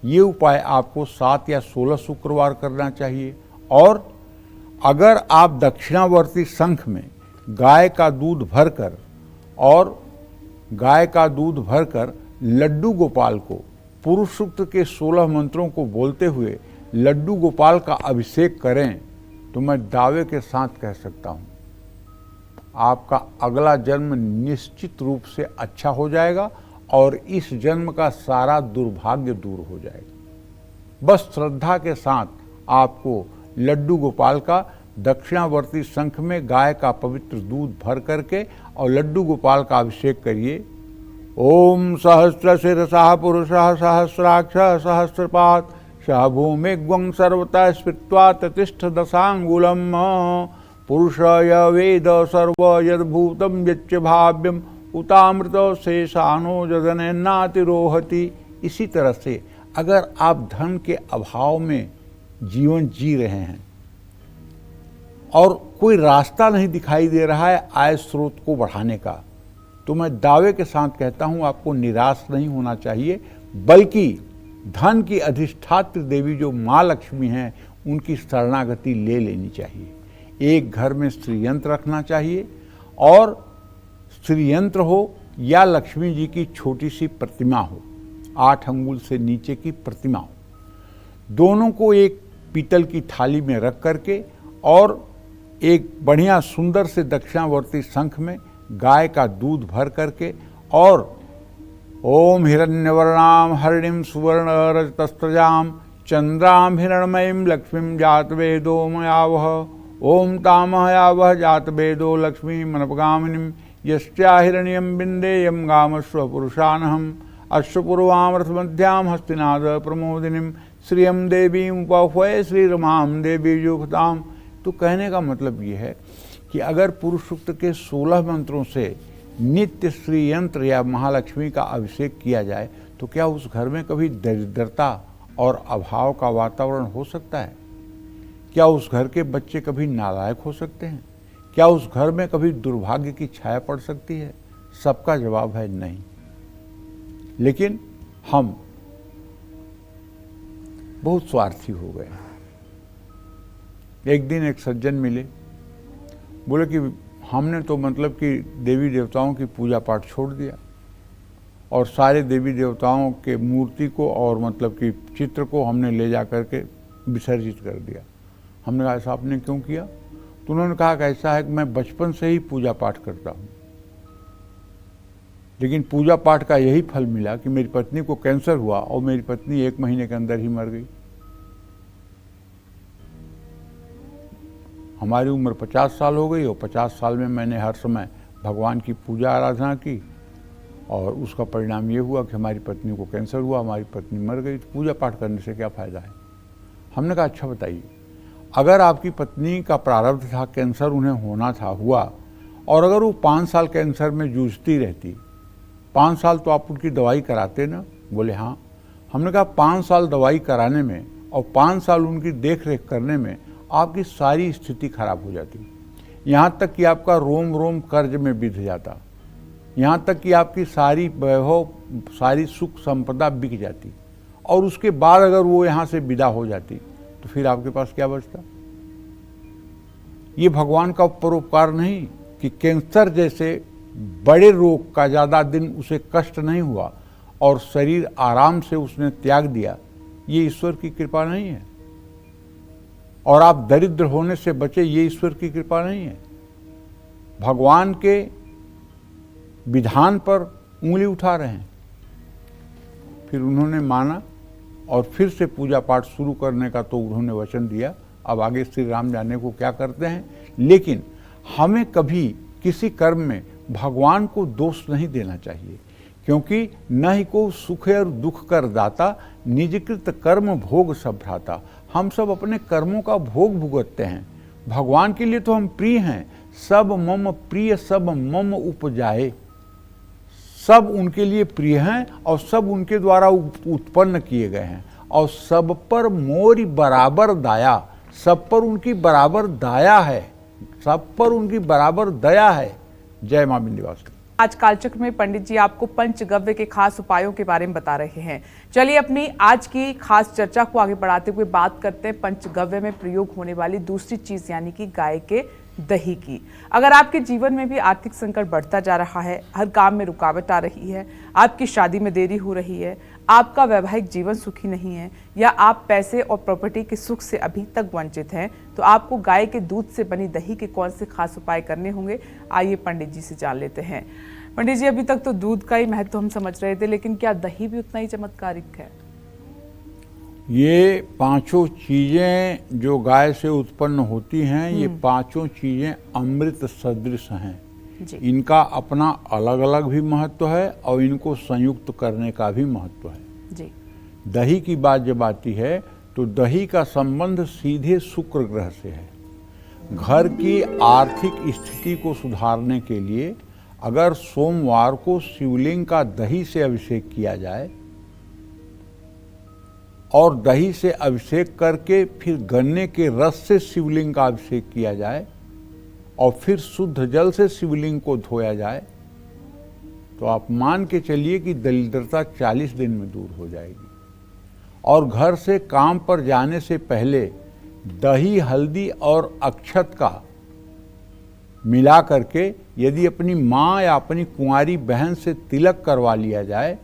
ये उपाय आपको 7 या 16 शुक्रवार करना चाहिए। और अगर आप दक्षिणावर्ती शंख में गाय का दूध भरकर लड्डू गोपाल को पुरुष सूक्त के 16 मंत्रों को बोलते हुए लड्डू गोपाल का अभिषेक करें तो मैं दावे के साथ कह सकता हूँ आपका अगला जन्म निश्चित रूप से अच्छा हो जाएगा और इस जन्म का सारा दुर्भाग्य दूर हो जाएगा। बस श्रद्धा के साथ आपको लड्डू गोपाल का दक्षिणावर्ती शंख में गाय का पवित्र दूध भर करके और लड्डू गोपाल का अभिषेक करिए। ओम सहस्र शिरसा पुरुषः सहस्राक्षः सहस्रपात् सह भूमिग्वं सर्वतः स्फीत्वा ततिष्ठ दशांगुलम् पुरुषय वेद सर्व यद्भूतं यच्च भाव्यम उतामृत शेषानो जदनेन्नातिरोहति। इसी तरह से अगर आप धन के अभाव में जीवन जी रहे हैं और कोई रास्ता नहीं दिखाई दे रहा है आय स्रोत को बढ़ाने का, तो मैं दावे के साथ कहता हूं आपको निराश नहीं होना चाहिए, बल्कि धन की अधिष्ठात्री देवी जो माँ लक्ष्मी हैं उनकी शरणागति ले लेनी चाहिए। एक घर में श्री यंत्र रखना चाहिए और श्री यंत्र हो या लक्ष्मी जी की छोटी सी प्रतिमा हो, 8 अंगुल से नीचे की प्रतिमा हो, दोनों को एक पीतल की थाली में रख करके और एक बढ़िया सुंदर से दक्षिणावर्ती शंख में गाय का दूध भर करके और ओम हिरण्यवर्णाम हरिणीम सुवर्ण रजतस्त्रजाम चंद्राम हिरणमयीं लक्ष्मीं जात वेदो मयावह ओम तामहयावह जात वेदो लक्ष्मी मनपगामिनीं यस्या हिरण्यं बिंदेयं गामस्व पुरुषानहम् अश्वपूर्वामर्थमध्यां हस्तिनाद प्रमोदिनीं श्रियं देवीं उपह्वये श्रीरमां देवी युक्ताम। तो कहने का मतलब ये है कि अगर पुरुष सूक्त के 16 मंत्रों से नित्य श्री यंत्र या महालक्ष्मी का अभिषेक किया जाए तो क्या उस घर में कभी दरिद्रता और अभाव का वातावरण हो सकता है? क्या उस घर के बच्चे कभी नालायक हो सकते हैं? क्या उस घर में कभी दुर्भाग्य की छाया पड़ सकती है? सबका जवाब है नहीं। लेकिन हम बहुत स्वार्थी हो गए। एक दिन एक सज्जन मिले, बोले कि हमने तो मतलब कि देवी देवताओं की पूजा पाठ छोड़ दिया और सारे देवी देवताओं के मूर्ति को और मतलब कि चित्र को हमने ले जा करके विसर्जित कर दिया। हमने कहा ऐसा आपने क्यों किया? तो उन्होंने कहा कि ऐसा है कि मैं बचपन से ही पूजा पाठ करता हूँ, लेकिन पूजा पाठ का यही फल मिला कि मेरी पत्नी को कैंसर हुआ और मेरी पत्नी 1 महीने के अंदर ही मर गई। हमारी उम्र 50 साल हो गई और 50 साल में मैंने हर समय भगवान की पूजा आराधना की और उसका परिणाम ये हुआ कि हमारी पत्नी को कैंसर हुआ, हमारी पत्नी मर गई। तो पूजा पाठ करने से क्या फ़ायदा है? हमने कहा अच्छा बताइए, अगर आपकी पत्नी का प्रारब्ध था, कैंसर उन्हें होना था, हुआ, और अगर वो 5 साल कैंसर में जूझती रहती, 5 साल तो आप उनकी दवाई कराते ना? बोले हाँ। हमने कहा 5 साल दवाई कराने में और 5 साल उनकी देख रेख करने में आपकी सारी स्थिति खराब हो जाती, यहाँ तक कि आपका रोम रोम कर्ज में बिध जाता, यहाँ तक कि आपकी सारी वैभव, सारी सुख संपदा बिक जाती, और उसके बाद अगर वो यहाँ से विदा हो जाती तो फिर आपके पास क्या बचता? ये भगवान का परोपकार नहीं कि कैंसर जैसे बड़े रोग का ज़्यादा दिन उसे कष्ट नहीं हुआ और शरीर आराम से उसने त्याग दिया, ये ईश्वर की कृपा नहीं है। और आप दरिद्र होने से बचे, ये ईश्वर की कृपा नहीं है। भगवान के विधान पर उंगली उठा रहे हैं। फिर उन्होंने माना और फिर से पूजा पाठ शुरू करने का तो उन्होंने वचन दिया। अब आगे श्री राम जाने को क्या करते हैं, लेकिन हमें कभी किसी कर्म में भगवान को दोष नहीं देना चाहिए, क्योंकि न ही को सुख और दुख कर दाता, निजकृत कर्म भोग सब भ्राता। हम सब अपने कर्मों का भोग भुगतते हैं। भगवान के लिए तो हम प्रिय हैं। सब मम प्रिय सब मम उपजाए, सब उनके लिए प्रिय हैं और सब उनके द्वारा उत्पन्न किए गए हैं, और सब पर मोरी बराबर दाया, सब पर उनकी बराबर दया है, सब पर उनकी बराबर दया है। जय मां विंध्यवासिनी। आज कालचक्र में पंडित जी आपको पंचगव्य के खास उपायों के बारे में बता रहे हैं। चलिए अपनी आज की खास चर्चा को आगे बढ़ाते हुए बात करते हैं पंचगव्य में प्रयोग होने वाली दूसरी चीज, यानी कि गाय के दही की। अगर आपके जीवन में भी आर्थिक संकट बढ़ता जा रहा है, हर काम में रुकावट आ रही है, आपकी शादी में देरी हो रही है, आपका वैवाहिक जीवन सुखी नहीं है, या आप पैसे और प्रॉपर्टी के सुख से अभी तक वंचित हैं, तो आपको गाय के दूध से बनी दही के कौन से खास उपाय करने होंगे, आइए पंडित जी से जान लेते हैं। पंडित जी, अभी तक तो दूध का ही महत्व हम समझ रहे थे, लेकिन क्या दही भी उतना ही चमत्कारिक है? ये पांचों चीजें जो गाय से उत्पन्न होती हैं, ये पांचों चीजें अमृत सदृश हैं। इनका अपना अलग अलग भी महत्व है और इनको संयुक्त करने का भी महत्व है जी। दही की बात जब आती है तो दही का संबंध सीधे शुक्र ग्रह से है। घर की आर्थिक स्थिति को सुधारने के लिए अगर सोमवार को शिवलिंग का दही से अभिषेक किया जाए और दही से अभिषेक करके फिर गन्ने के रस से शिवलिंग का अभिषेक किया जाए और फिर शुद्ध जल से शिवलिंग को धोया जाए, तो आप मान के चलिए कि दरिद्रता 40 दिन में दूर हो जाएगी। और घर से काम पर जाने से पहले दही, हल्दी और अक्षत का मिला करके यदि अपनी माँ या अपनी कुंवारी बहन से तिलक करवा लिया जाए,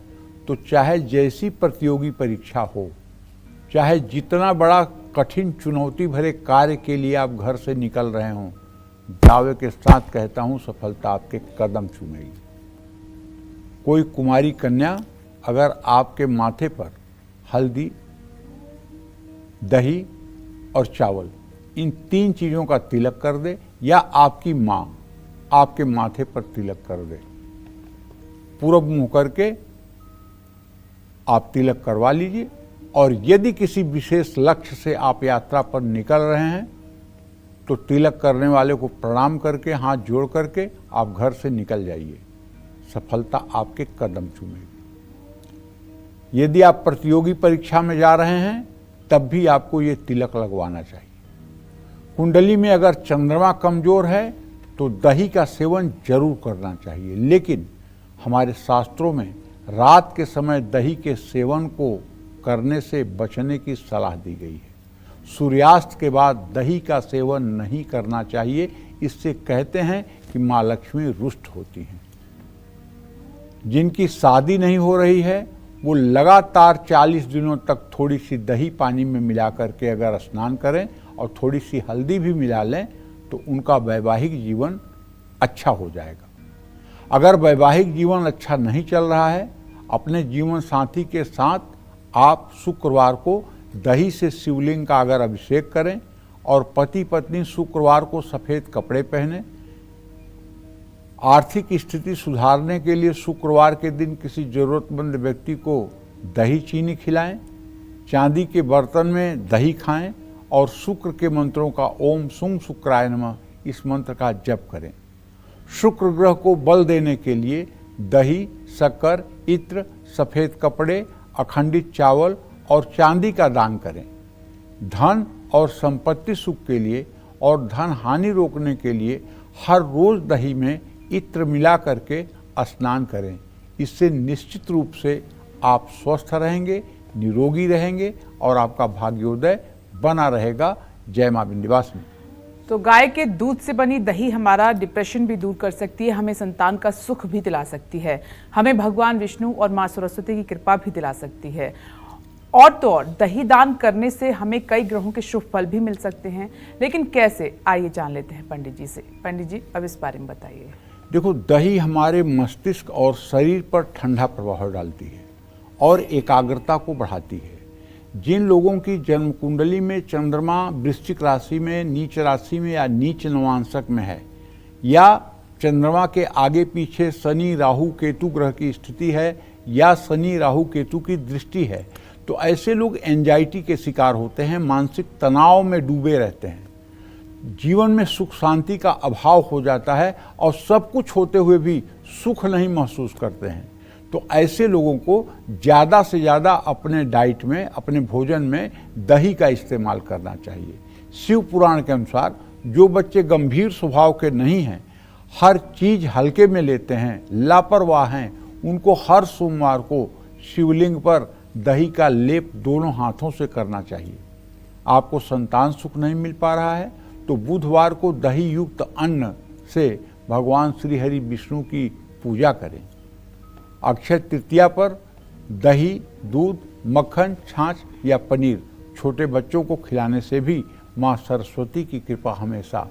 तो चाहे जैसी प्रतियोगी परीक्षा हो, चाहे जितना बड़ा कठिन चुनौती भरे कार्य के लिए आप घर से निकल रहे हों, दावे के साथ कहता हूं सफलता आपके कदम चूमेगी। कोई कुमारी कन्या अगर आपके माथे पर हल्दी, दही और चावल, इन 3 चीज़ों का तिलक कर दे, या आपकी माँ आपके माथे पर तिलक कर दे, पूरब मुँह करके आप तिलक करवा लीजिए। और यदि किसी विशेष लक्ष्य से आप यात्रा पर निकल रहे हैं, तो तिलक करने वाले को प्रणाम करके, हाथ जोड़ करके आप घर से निकल जाइए। सफलता आपके कदम चूमेगी। यदि आप प्रतियोगी परीक्षा में जा रहे हैं, तब भी आपको ये तिलक लगवाना चाहिए। कुंडली में अगर चंद्रमा कमजोर है तो दही का सेवन जरूर करना चाहिए, लेकिन हमारे शास्त्रों में रात के समय दही के सेवन को करने से बचने की सलाह दी गई है। सूर्यास्त के बाद दही का सेवन नहीं करना चाहिए, इससे कहते हैं कि माँ लक्ष्मी रुष्ट होती हैं। जिनकी शादी नहीं हो रही है, वो लगातार 40 दिनों तक थोड़ी सी दही पानी में मिला करके अगर स्नान करें और थोड़ी सी हल्दी भी मिला लें, तो उनका वैवाहिक जीवन अच्छा हो जाएगा। अगर वैवाहिक जीवन अच्छा नहीं चल रहा है, अपने जीवन साथी के साथ आप शुक्रवार को दही से शिवलिंग का अगर अभिषेक करें और पति पत्नी शुक्रवार को सफ़ेद कपड़े पहने, आर्थिक स्थिति सुधारने के लिए शुक्रवार के दिन किसी जरूरतमंद व्यक्ति को दही चीनी खिलाएं, चांदी के बर्तन में दही खाएं और शुक्र के मंत्रों का ओम सुं शुक्राय नमः इस मंत्र का जप करें। शुक्र ग्रह को बल देने के लिए दही, शक्कर, इत्र, सफ़ेद कपड़े, अखंडित चावल और चांदी का दान करें। धन और संपत्ति सुख के लिए और धन हानि रोकने के लिए हर रोज दही में इत्र मिला करके स्नान करें। इससे निश्चित रूप से आप स्वस्थ रहेंगे, निरोगी रहेंगे और आपका भाग्योदय बना रहेगा। जय मां विंध्यवासिनी। तो गाय के दूध से बनी दही हमारा डिप्रेशन भी दूर कर सकती है, हमें संतान का सुख भी दिला सकती है, हमें भगवान विष्णु और मां सरस्वती की कृपा भी दिला सकती है। और तो और दही दान करने से हमें कई ग्रहों के शुभ फल भी मिल सकते हैं। लेकिन कैसे, आइए जान लेते हैं पंडित जी से। पंडित जी, अब इस बारे में बताइए। देखो, दही हमारे मस्तिष्क और शरीर पर ठंडा प्रभाव डालती है और एकाग्रता को बढ़ाती है। जिन लोगों की जन्म कुंडली में चंद्रमा वृश्चिक राशि में, नीच राशि में या नीच नवांशक में है, या चंद्रमा के आगे पीछे शनि राहु केतु ग्रह की स्थिति है, या शनि राहु केतु की दृष्टि है, तो ऐसे लोग एंजाइटी के शिकार होते हैं, मानसिक तनाव में डूबे रहते हैं, जीवन में सुख शांति का अभाव हो जाता है और सब कुछ होते हुए भी सुख नहीं महसूस करते हैं। तो ऐसे लोगों को ज़्यादा से ज़्यादा अपने डाइट में, अपने भोजन में दही का इस्तेमाल करना चाहिए। शिव पुराण के अनुसार जो बच्चे गंभीर स्वभाव के नहीं हैं, हर चीज़ हल्के में लेते हैं, लापरवाह हैं, उनको हर सोमवार को शिवलिंग पर दही का लेप दोनों हाथों से करना चाहिए। आपको संतान सुख नहीं मिल पा रहा है तो बुधवार को दही युक्त अन्न से भगवान श्री हरि विष्णु की पूजा करें। अक्षय तृतीया पर दही, दूध, मक्खन, छाछ या पनीर छोटे बच्चों को खिलाने से भी माँ सरस्वती की कृपा हमेशा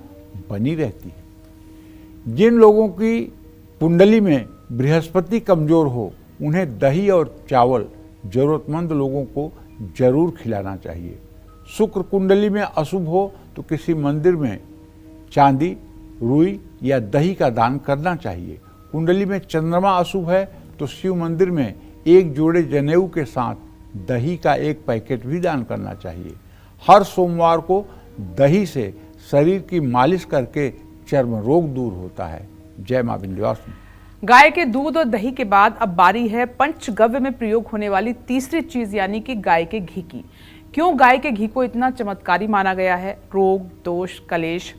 बनी रहती है। जिन लोगों की कुंडली में बृहस्पति कमजोर हो, उन्हें दही और चावल जरूरतमंद लोगों को जरूर खिलाना चाहिए। शुक्र कुंडली में अशुभ हो तो किसी मंदिर में चांदी, रुई या दही का दान करना चाहिए। कुंडली में चंद्रमा अशुभ है तो शिव मंदिर में एक जोड़े जनेऊ के साथ दही का एक पैकेट भी दान करना चाहिए। हर सोमवार को दही से शरीर की मालिश करके चर्म रोग दूर होता है। जय मां विंध्यवासिनी। गाय के दूध और दही के बाद अब बारी है पंचगव्य में प्रयोग होने वाली तीसरी चीज, यानी कि गाय के घी की। क्यों गाय के घी को इतना चमत्कारी माना गया है? रोग, दोष, कलेश,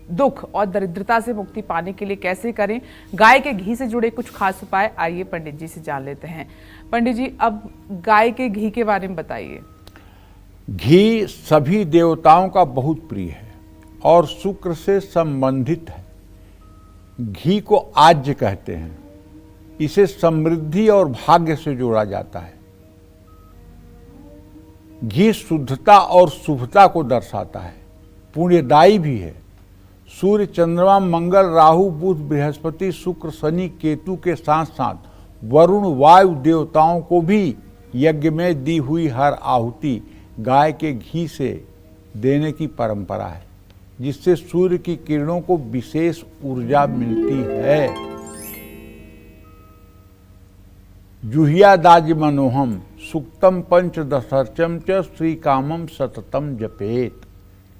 दुख और दरिद्रता से मुक्ति पाने के लिए कैसे करें गाय के घी से जुड़े कुछ खास उपाय, आइए पंडित जी से जान लेते हैं। पंडित जी, अब गाय के घी के बारे में बताइए। घी सभी देवताओं का बहुत प्रिय है और शुक्र से संबंधित है। घी को आज्य कहते हैं। इसे समृद्धि और भाग्य से जोड़ा जाता है। घी शुद्धता और शुभता को दर्शाता है, पुण्यदायी भी है। सूर्य, चंद्रमा, मंगल, राहु, बुध, बृहस्पति, शुक्र, शनि, केतु के साथ साथ वरुण, वायु देवताओं को भी यज्ञ में दी हुई हर आहुति गाय के घी से देने की परंपरा है, जिससे सूर्य की किरणों को विशेष ऊर्जा मिलती है। जुह्यादाज मनोहम सुक्तम पंचदशर्चम च श्री कामम सततम जपेत।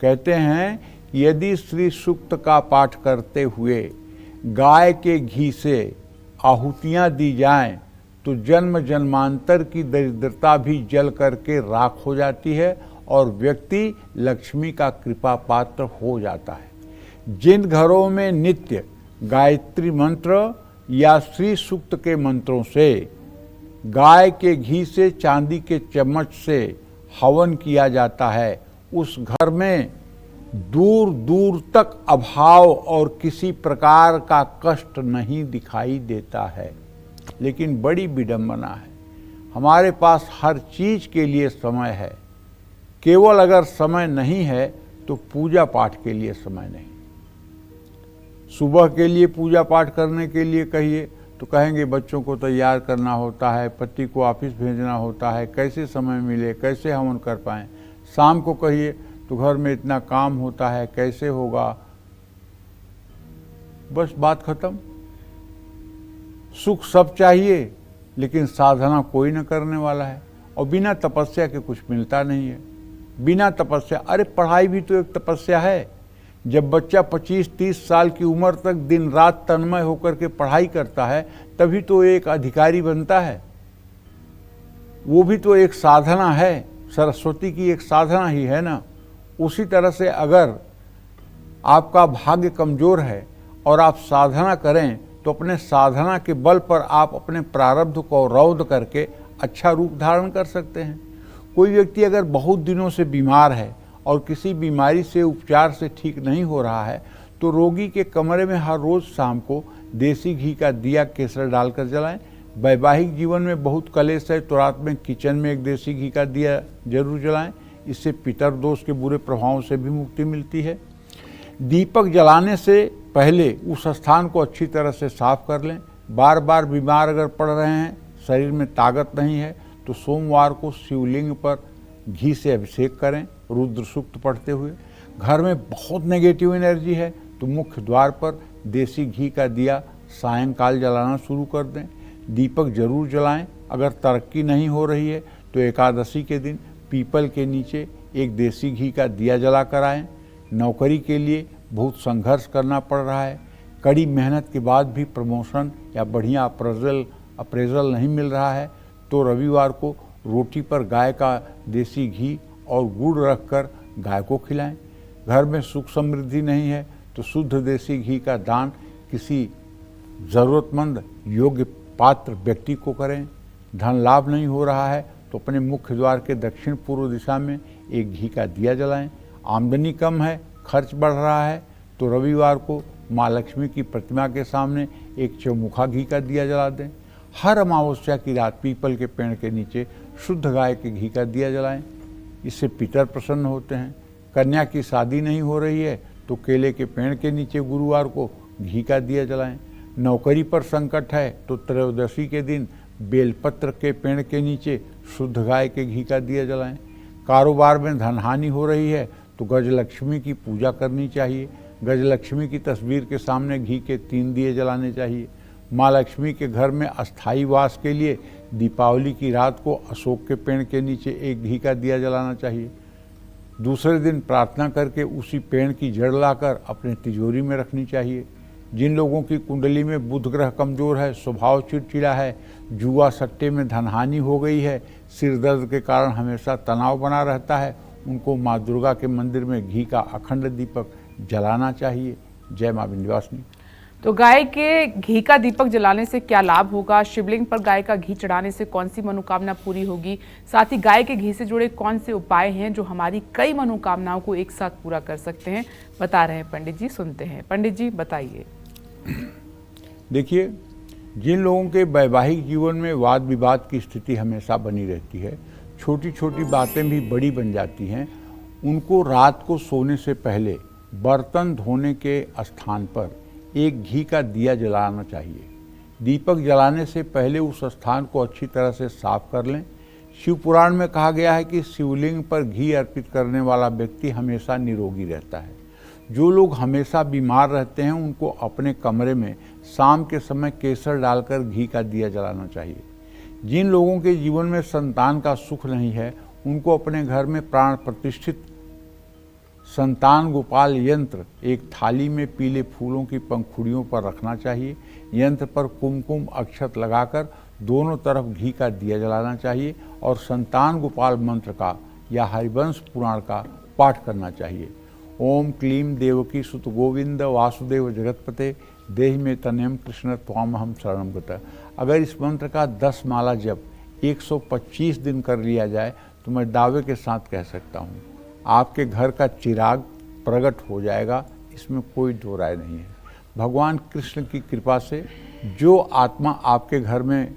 कहते हैं, यदि श्री सूक्त का पाठ करते हुए गाय के घी से आहुतियां दी जाएं तो जन्म जन्मांतर की दरिद्रता भी जल करके राख हो जाती है और व्यक्ति लक्ष्मी का कृपा पात्र हो जाता है। जिन घरों में नित्य गायत्री मंत्र या श्री सूक्त के मंत्रों से गाय के घी से चांदी के चम्मच से हवन किया जाता है, उस घर में दूर दूर तक अभाव और किसी प्रकार का कष्ट नहीं दिखाई देता है। लेकिन बड़ी विडंबना है, हमारे पास हर चीज के लिए समय है, केवल अगर समय नहीं है तो पूजा पाठ के लिए समय नहीं। सुबह के लिए पूजा पाठ करने के लिए कहिए तो कहेंगे बच्चों को तैयार करना होता है, पति को ऑफिस भेजना होता है, कैसे समय मिले, कैसे हवन कर पाएं। शाम को कहिए तो घर में इतना काम होता है, कैसे होगा। बस बात खत्म। सुख सब चाहिए लेकिन साधना कोई न करने वाला है, और बिना तपस्या के कुछ मिलता नहीं है। बिना तपस्या, अरे पढ़ाई भी तो एक तपस्या है। जब बच्चा 25-30 साल की उम्र तक दिन रात तन्मय होकर के पढ़ाई करता है तभी तो एक अधिकारी बनता है, वो भी तो एक साधना है, सरस्वती की एक साधना ही है ना। उसी तरह से अगर आपका भाग्य कमजोर है और आप साधना करें तो अपने साधना के बल पर आप अपने प्रारब्ध को रौद करके अच्छा रूप धारण कर सकते हैं। कोई व्यक्ति अगर बहुत दिनों से बीमार है और किसी बीमारी से उपचार से ठीक नहीं हो रहा है तो रोगी के कमरे में हर रोज शाम को देसी घी का दिया केसर डालकर जलाएं। वैवाहिक जीवन में बहुत कलेश है तो रात में किचन में एक देसी घी का दिया जरूर जलाएं, इससे पितर दोष के बुरे प्रभावों से भी मुक्ति मिलती है। दीपक जलाने से पहले उस स्थान को अच्छी तरह से साफ कर लें। बार बार बीमार अगर पड़ रहे हैं, शरीर में ताकत नहीं है, तो सोमवार को शिवलिंग पर घी से अभिषेक करें रुद्र सूक्त पढ़ते हुए। घर में बहुत नेगेटिव एनर्जी है तो मुख्य द्वार पर देसी घी का दिया सायंकाल जलाना शुरू कर दें। दीपक जरूर जलाएं। अगर तरक्की नहीं हो रही है तो एकादशी के दिन पीपल के नीचे एक देसी घी का दिया जला कर आएँ। नौकरी के लिए बहुत संघर्ष करना पड़ रहा है, कड़ी मेहनत के बाद भी प्रमोशन या बढ़िया अप्रेजल नहीं मिल रहा है तो रविवार को रोटी पर गाय का देसी घी और गुड़ रखकर गाय को खिलाएं। घर में सुख समृद्धि नहीं है तो शुद्ध देसी घी का दान किसी ज़रूरतमंद योग्य पात्र व्यक्ति को करें। धन लाभ नहीं हो रहा है तो अपने मुख्य द्वार के दक्षिण पूर्व दिशा में एक घी का दिया जलाएं। आमदनी कम है, खर्च बढ़ रहा है तो रविवार को माँ लक्ष्मी की प्रतिमा के सामने एक चौमुखा घी का दिया जला दें। हर अमावस्या की रात पीपल के पेड़ के नीचे शुद्ध गाय के घी का दिया जलाएं, इससे पितर प्रसन्न होते हैं। कन्या की शादी नहीं हो रही है तो केले के पेड़ के नीचे गुरुवार को घी का दिया जलाएं। नौकरी पर संकट है तो त्रयोदशी के दिन बेलपत्र के पेड़ के नीचे शुद्ध गाय के घी का दिया जलाएं। कारोबार में धनहानि हो रही है तो गजलक्ष्मी की पूजा करनी चाहिए। गजलक्ष्मी की तस्वीर के सामने घी के 3 दिए जलाने चाहिए। माँ लक्ष्मी के घर में अस्थायी वास के लिए दीपावली की रात को अशोक के पेड़ के नीचे एक घी का दिया जलाना चाहिए। दूसरे दिन प्रार्थना करके उसी पेड़ की जड़ लाकर अपने तिजोरी में रखनी चाहिए। जिन लोगों की कुंडली में बुध ग्रह कमजोर है, स्वभाव चिड़चिड़ा है, जुआ सट्टे में धनहानि हो गई है, सिर दर्द के कारण हमेशा तनाव बना रहता है, उनको माँ दुर्गा के मंदिर में घी का अखंड दीपक जलाना चाहिए। जय माँ विंध्यवासिनी। तो गाय के घी का दीपक जलाने से क्या लाभ होगा? शिवलिंग पर गाय का घी चढ़ाने से कौन सी मनोकामना पूरी होगी? साथ ही गाय के घी से जुड़े कौन से उपाय हैं जो हमारी कई मनोकामनाओं को एक साथ पूरा कर सकते हैं, बता रहे हैं पंडित जी। सुनते हैं पंडित जी, बताइए। देखिए, जिन लोगों के वैवाहिक जीवन में वाद विवाद की स्थिति हमेशा बनी रहती है, छोटी छोटी बातें भी बड़ी बन जाती हैं, उनको रात को सोने से पहले बर्तन धोने के स्थान पर एक घी का दिया जलाना चाहिए। दीपक जलाने से पहले उस स्थान को अच्छी तरह से साफ कर लें। शिव पुराण में कहा गया है कि शिवलिंग पर घी अर्पित करने वाला व्यक्ति हमेशा निरोगी रहता है। जो लोग हमेशा बीमार रहते हैं उनको अपने कमरे में शाम के समय केसर डालकर घी का दिया जलाना चाहिए। जिन लोगों के जीवन में संतान का सुख नहीं है उनको अपने घर में प्राण प्रतिष्ठित संतान गोपाल यंत्र एक थाली में पीले फूलों की पंखुड़ियों पर रखना चाहिए। यंत्र पर कुमकुम अक्षत लगाकर दोनों तरफ घी का दिया जलाना चाहिए और संतान गोपाल मंत्र का या हरिवंश पुराण का पाठ करना चाहिए। ओम क्लीम देवकी सुत गोविंद वासुदेव जगतपते देहि में तनयम कृष्ण त्वामहम शरणम गतः। अगर इस मंत्र का 10 माला जप 125 दिन कर लिया जाए तो मैं दावे के साथ कह सकता हूँ आपके घर का चिराग प्रकट हो जाएगा, इसमें कोई दो राय नहीं है। भगवान कृष्ण की कृपा से जो आत्मा आपके घर में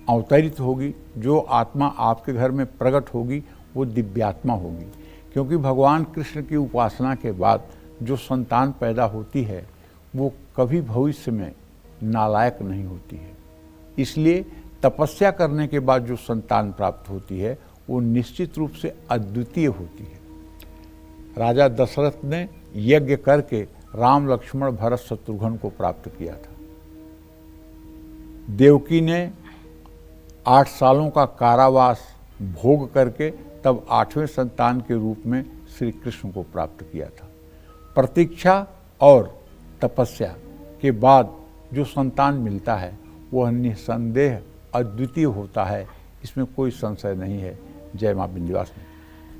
अवतरित होगी, जो आत्मा आपके घर में प्रकट होगी, वो दिव्यात्मा होगी। क्योंकि भगवान कृष्ण की उपासना के बाद जो संतान पैदा होती है वो कभी भविष्य में नालायक नहीं होती है। इसलिए तपस्या करने के बाद जो संतान प्राप्त होती है वो निश्चित रूप से अद्वितीय होती है। राजा दशरथ ने यज्ञ करके राम लक्ष्मण भरत शत्रुघ्न को प्राप्त किया था। देवकी ने 8 सालों का कारावास भोग करके तब 8वें संतान के रूप में श्री कृष्ण को प्राप्त किया था। प्रतीक्षा और तपस्या के बाद जो संतान मिलता है वह निसंदेह अद्वितीय होता है, इसमें कोई संशय नहीं है। जय मां विंध्यवासिनी।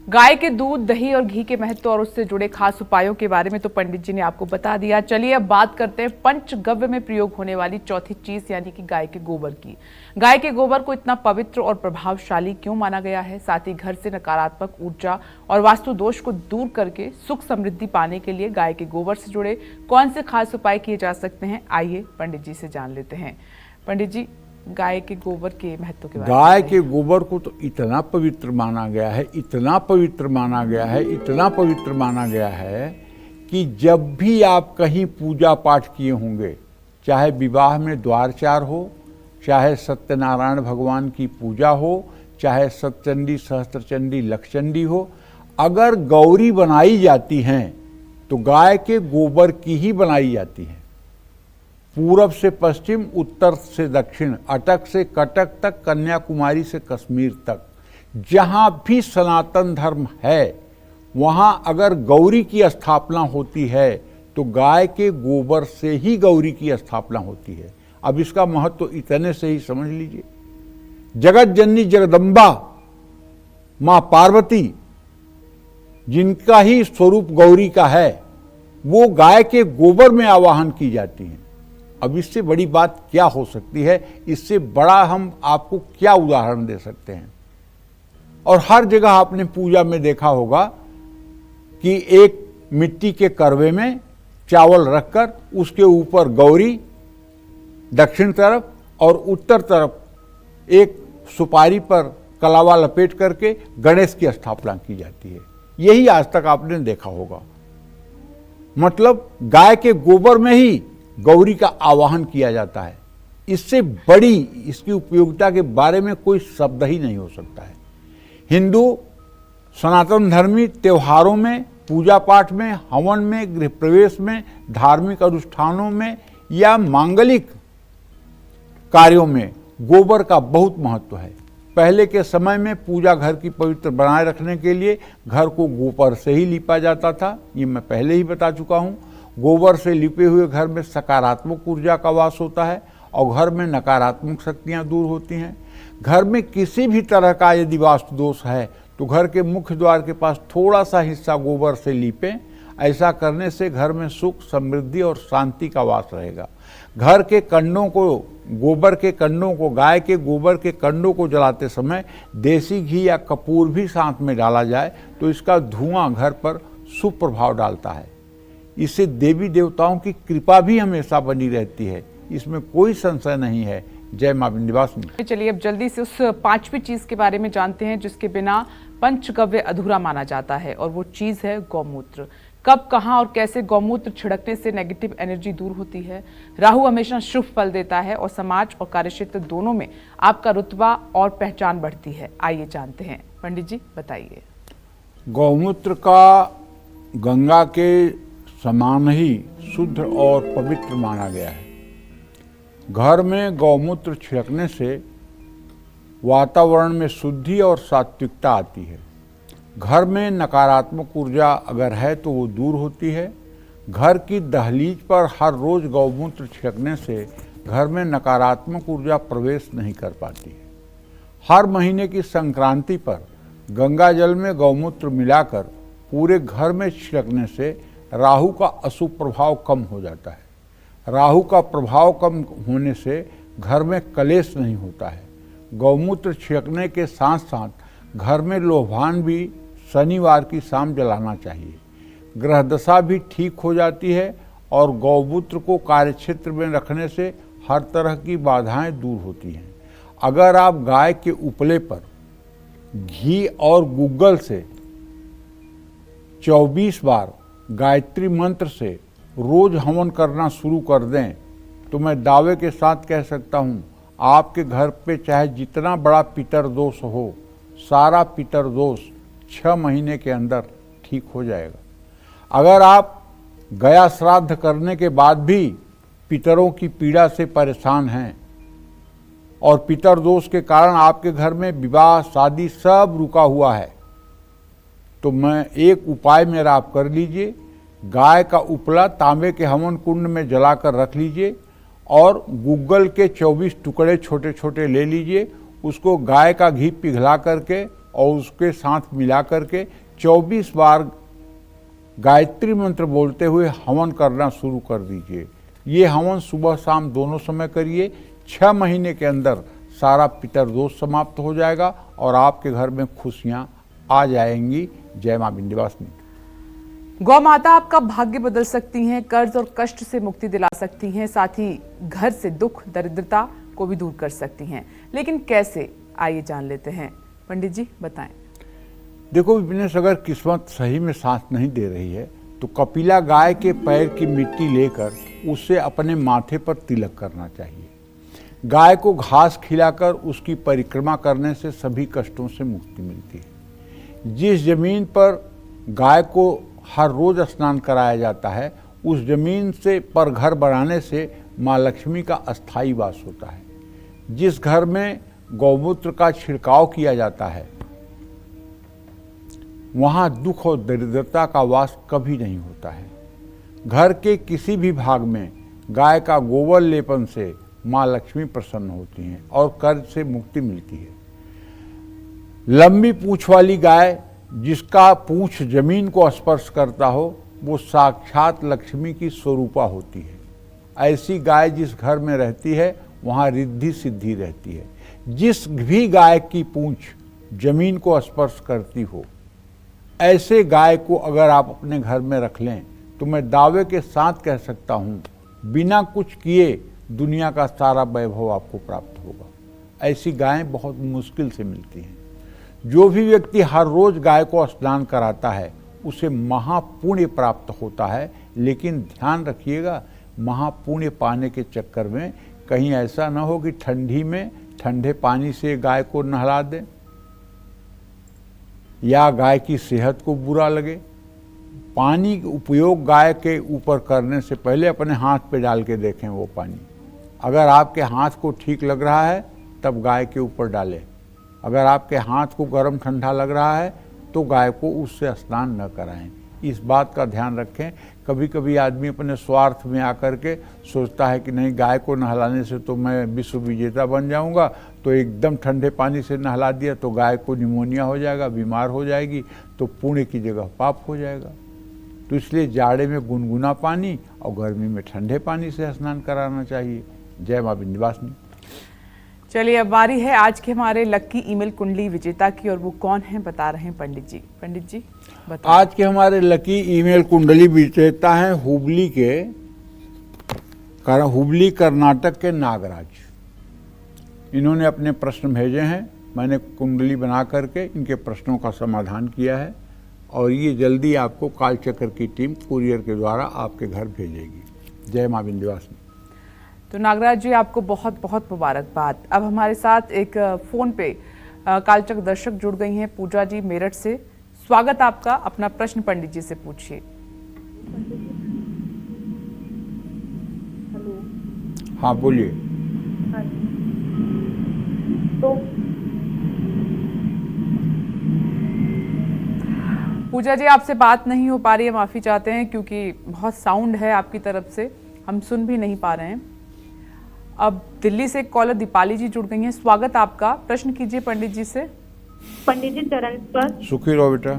गाय के दूध, दही और घी के महत्व और उससे जुड़े खास उपायों के बारे में तो पंडित जी ने आपको बता दिया। चलिए अब बात करते हैं पंचगव्य में प्रयोग होने वाली चौथी चीज यानी कि गाय के गोबर की। गाय के गोबर को इतना पवित्र और प्रभावशाली क्यों माना गया है? साथ ही घर से नकारात्मक ऊर्जा और वास्तु दोष को दूर करके सुख समृद्धि पाने के लिए गाय के गोबर से जुड़े कौन से खास उपाय किए जा सकते हैं, आइए पंडित जी से जान लेते हैं। पंडित जी, गाय के गोबर के महत्व के बारे में। गाय के गोबर को तो इतना पवित्र माना गया है, इतना पवित्र माना गया है, इतना पवित्र माना गया है कि जब भी आप कहीं पूजा पाठ किए होंगे, चाहे विवाह में द्वारचार हो, चाहे सत्यनारायण भगवान की पूजा हो, चाहे सतचंडी, सहस्त्रचंडी, लक्षचंडी हो, अगर गौरी बनाई जाती हैं तो गाय के गोबर की ही बनाई जाती है। पूरब से पश्चिम, उत्तर से दक्षिण, अटक से कटक तक, कन्याकुमारी से कश्मीर तक, जहां भी सनातन धर्म है वहां अगर गौरी की स्थापना होती है तो गाय के गोबर से ही गौरी की स्थापना होती है। अब इसका महत्व तो इतने से ही समझ लीजिए। जगत जननी जगदम्बा मां पार्वती, जिनका ही स्वरूप गौरी का है, वो गाय के गोबर में आवाहन की जाती है। अब इससे बड़ी बात क्या हो सकती है? इससे बड़ा हम आपको क्या उदाहरण दे सकते हैं? और हर जगह आपने पूजा में देखा होगा कि एक मिट्टी के करवे में चावल रखकर उसके ऊपर गौरी दक्षिण तरफ और उत्तर तरफ एक सुपारी पर कलावा लपेट करके गणेश की स्थापना की जाती है। यही आज तक आपने देखा होगा। मतलब गाय के गोबर में ही गौरी का आवाहन किया जाता है। इससे बड़ी इसकी उपयोगिता के बारे में कोई शब्द ही नहीं हो सकता है। हिंदू सनातन धर्मी त्योहारों में, पूजा पाठ में, हवन में, गृह प्रवेश में, धार्मिक अनुष्ठानों में या मांगलिक कार्यों में गोबर का बहुत महत्व है। पहले के समय में पूजा घर की पवित्र बनाए रखने के लिए घर को गोबर से ही लीपा जाता था। ये मैं पहले ही बता चुका हूँ। गोबर से लिपे हुए घर में सकारात्मक ऊर्जा का वास होता है और घर में नकारात्मक शक्तियाँ दूर होती हैं। घर में किसी भी तरह का यदि वास्तु दोष है तो घर के मुख्य द्वार के पास थोड़ा सा हिस्सा गोबर से लीपें। ऐसा करने से घर में सुख, समृद्धि और शांति का वास रहेगा। घर के कंडों को, गोबर के कंडों को, गाय के गोबर के कंडों को जलाते समय देसी घी या कपूर भी साथ में डाला जाए तो इसका धुआं घर पर शुभ प्रभाव डालता है। इससे देवी देवताओं की कृपा भी हमेशा बनी रहती है, इसमें कोई संशय नहीं है। जय मां विंध्यवासिनी। चलिए अब जल्दी से उस पांचवी चीज के बारे में जानते हैं जिसके बिना पंचगव्य अधूरा माना जाता है, और वो चीज है गौमूत्र। कब, कहां और कैसे गौमूत्र छिड़कने से नेगेटिव एनर्जी दूर होती है? राहु हमेशा शुभ फल देता है और समाज और कार्यक्षेत्र दोनों में आपका रुतबा और पहचान बढ़ती है। आइए जानते हैं। पंडित जी बताइए। गौमूत्र का गंगा के समान ही शुद्ध और पवित्र माना गया है। घर में गौमूत्र छिड़कने से वातावरण में शुद्धि और सात्विकता आती है। घर में नकारात्मक ऊर्जा अगर है तो वो दूर होती है। घर की दहलीज पर हर रोज गौमूत्र छिड़कने से घर में नकारात्मक ऊर्जा प्रवेश नहीं कर पाती है। हर महीने की संक्रांति पर गंगा जल में गौमूत्र मिलाकर पूरे घर में छिड़कने से राहु का अशुभ प्रभाव कम हो जाता है। राहु का प्रभाव कम होने से घर में कलेश नहीं होता है। गौमूत्र छिड़कने के साथ साथ घर में लोभान भी शनिवार की शाम जलाना चाहिए। ग्रह दशा भी ठीक हो जाती है और गौमूत्र को कार्यक्षेत्र में रखने से हर तरह की बाधाएं दूर होती हैं। अगर आप गाय के उपले पर घी और गूगल से 24 बार गायत्री मंत्र से रोज हवन करना शुरू कर दें तो मैं दावे के साथ कह सकता हूँ आपके घर पे चाहे जितना बड़ा पितर दोष हो, सारा पितर दोष 6 महीने के अंदर ठीक हो जाएगा। अगर आप गया श्राद्ध करने के बाद भी पितरों की पीड़ा से परेशान हैं और पितर दोष के कारण आपके घर में विवाह शादी सब रुका हुआ है, तो मैं एक उपाय मेरा आप कर लीजिए। गाय का उपला तांबे के हवन कुंड में जलाकर रख लीजिए और गूगल के 24 टुकड़े छोटे छोटे ले लीजिए, उसको गाय का घी पिघला करके और उसके साथ मिला करके 24 बार गायत्री मंत्र बोलते हुए हवन करना शुरू कर दीजिए। ये हवन सुबह शाम दोनों समय करिए। 6 महीने के अंदर सारा पितर दोष समाप्त हो जाएगा और आपके घर में खुशियां आ जाएंगी। जय मां विंध्यवासिनी। गौ माता आपका भाग्य बदल सकती हैं, कर्ज और कष्ट से मुक्ति दिला सकती हैं, साथ ही घर से दुख दरिद्रता को भी दूर कर सकती हैं। लेकिन कैसे, आइए जान लेते हैं। पंडित जी बताएं। देखो विपिनेश, अगर किस्मत सही में साथ नहीं दे रही है तो कपिला गाय के पैर की मिट्टी लेकर उसे अपने माथे पर तिलक करना चाहिए। गाय को घास खिलाकर उसकी परिक्रमा करने से सभी कष्टों से मुक्ति मिलती है। जिस जमीन पर गाय को हर रोज स्नान कराया जाता है, उस जमीन से पर घर बनाने से माँ लक्ष्मी का अस्थायी वास होता है। जिस घर में गौमूत्र का छिड़काव किया जाता है, वहाँ दुख और दरिद्रता का वास कभी नहीं होता है। घर के किसी भी भाग में गाय का गोबर लेपन से माँ लक्ष्मी प्रसन्न होती हैं और कर्ज से मुक्ति मिलती है। लंबी पूंछ वाली गाय जिसका पूंछ जमीन को स्पर्श करता हो, वो साक्षात लक्ष्मी की स्वरूपा होती है। ऐसी गाय जिस घर में रहती है वहाँ रिद्धि सिद्धि रहती है। जिस भी गाय की पूंछ जमीन को स्पर्श करती हो, ऐसे गाय को अगर आप अपने घर में रख लें तो मैं दावे के साथ कह सकता हूँ, बिना कुछ किए दुनिया का सारा वैभव आपको प्राप्त होगा। ऐसी गायें बहुत मुश्किल से मिलती हैं। जो भी व्यक्ति हर रोज गाय को स्नान कराता है उसे महापुण्य प्राप्त होता है। लेकिन ध्यान रखिएगा, महापुण्य पाने के चक्कर में कहीं ऐसा न हो कि ठंडी में ठंडे पानी से गाय को नहला दें या गाय की सेहत को बुरा लगे। पानी उपयोग गाय के ऊपर करने से पहले अपने हाथ पे डाल के देखें वो पानी। अगर आपके हाथ को ठीक लग रहा है तब गाय के ऊपर डालें। अगर आपके हाथ को गर्म ठंडा लग रहा है तो गाय को उससे स्नान न कराएं। इस बात का ध्यान रखें। कभी कभी आदमी अपने स्वार्थ में आकर के सोचता है कि नहीं, गाय को नहलाने से तो मैं विश्व विजेता बन जाऊंगा, तो एकदम ठंडे पानी से नहला दिया तो गाय को निमोनिया हो जाएगा, बीमार हो जाएगी, तो पुण्य की जगह पाप हो जाएगा। तो इसलिए जाड़े में गुनगुना पानी और गर्मी में ठंडे पानी से स्नान कराना चाहिए। जय मां विंध्यवासिनी। चलिए, अब बारी है आज के हमारे लक्की ईमेल कुंडली विजेता की, और वो कौन है बता रहे हैं पंडित जी। पंडित जी बताएं। आज के हमारे लकी ईमेल कुंडली विजेता हैं हुबली कर्नाटक के नागराज। इन्होंने अपने प्रश्न भेजे हैं। मैंने कुंडली बना करके इनके प्रश्नों का समाधान किया है और ये जल्दी आपको कालचक्र की टीम कुरियर के द्वारा आपके घर भेजेगी। जय मां विंध्यवासिनी। तो नागराज जी, आपको बहुत बहुत मुबारकबाद। अब हमारे साथ एक फोन पे कालचक्र दर्शक जुड़ गई हैं, पूजा जी मेरठ से। स्वागत आपका, अपना प्रश्न पंडित जी से पूछिए। हाँ बोलिए। तो पूजा जी, आपसे बात नहीं हो पा रही है, माफी चाहते हैं क्योंकि बहुत साउंड है आपकी तरफ से, हम सुन भी नहीं पा रहे हैं। अब दिल्ली से कॉलर दीपाली जी जुड़ गई हैं। स्वागत आपका, प्रश्न कीजिए पंडित जी से। पंडित जी चरण पर। सुखी रहो बेटा।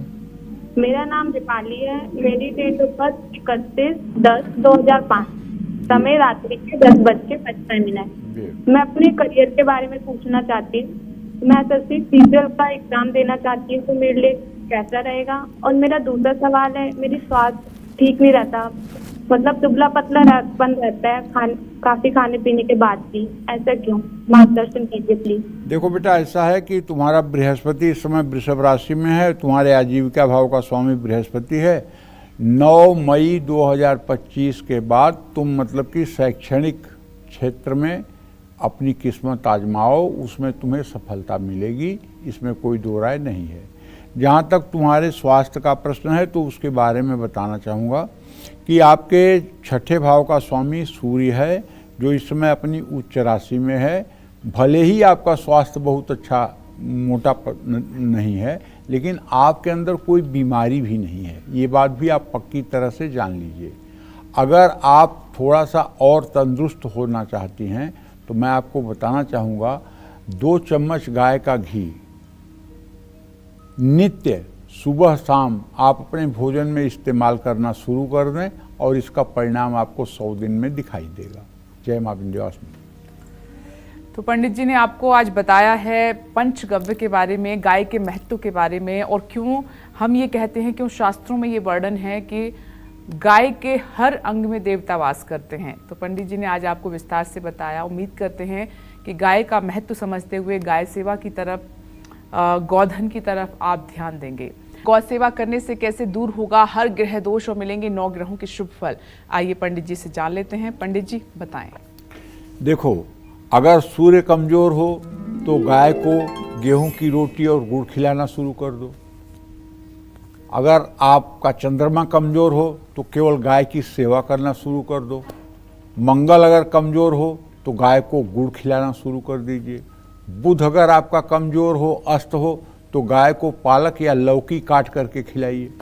मेरा नाम दीपाली है। मेरी डेट ऑफ बर्थ 31/10/2005। समय रात्रि के 10:55। मैं अपने करियर के बारे में पूछना चाहती हूँ। मैं एसएससी सीजीएल का एग्जाम देना चाहती हूँ, तो मेरे लिए कैसा रहेगा? और मेरा दूसरा सवाल है, मेरी स्वास्थ्य ठीक नहीं रहता, मतलब दुबला पतला बन रहता है काफी खाने पीने के बाद भी। ऐसा क्यों? मार्गदर्शन कीजिए प्लीज। देखो बेटा, ऐसा है कि तुम्हारा बृहस्पति इस समय वृषभ राशि में है। तुम्हारे आजीविका भाव का स्वामी बृहस्पति है। 9 मई 2025 के बाद तुम मतलब कि शैक्षणिक क्षेत्र में अपनी किस्मत आजमाओ, उसमें तुम्हें सफलता मिलेगी, इसमें कोई दो राय नहीं है। जहाँ तक तुम्हारे स्वास्थ्य का प्रश्न है तो उसके बारे में बताना चाहूँगा कि आपके छठे भाव का स्वामी सूर्य है, जो इस समय अपनी उच्च राशि में है। भले ही आपका स्वास्थ्य बहुत अच्छा मोटा नहीं है, लेकिन आपके अंदर कोई बीमारी भी नहीं है। ये बात भी आप पक्की तरह से जान लीजिए। अगर आप थोड़ा सा और तंदुरुस्त होना चाहती हैं तो मैं आपको बताना चाहूँगा, 2 चम्मच गाय का घी नित्य सुबह शाम आप अपने भोजन में इस्तेमाल करना शुरू कर दें और इसका परिणाम आपको 100 दिन में दिखाई देगा। जय मां विंध्यवासिनी। तो पंडित जी ने आपको आज बताया है पंचगव्य के बारे में, गाय के महत्व के बारे में, और क्यों हम ये कहते हैं, क्यों शास्त्रों में ये वर्णन है कि गाय के हर अंग में देवता वास करते हैं। तो पंडित जी ने आज आपको विस्तार से बताया। उम्मीद करते हैं कि गाय का महत्व समझते हुए गाय सेवा की तरफ, गौधन की तरफ आप ध्यान देंगे। गौ सेवा करने से कैसे दूर होगा हर ग्रह दोष और मिलेंगे 9 ग्रहों के शुभ फल, आइए पंडित जी से जान लेते हैं। पंडित जी बताएं। देखो, अगर सूर्य कमजोर हो तो गाय को गेहूं की रोटी और गुड़ खिलाना शुरू कर दो। अगर आपका चंद्रमा कमजोर हो तो केवल गाय की सेवा करना शुरू कर दो। मंगल अगर कमजोर हो तो गाय को गुड़ खिलाना शुरू कर दीजिए। बुध अगर आपका कमजोर हो, अस्त हो, तो गाय को पालक या लौकी काट करके खिलाइए।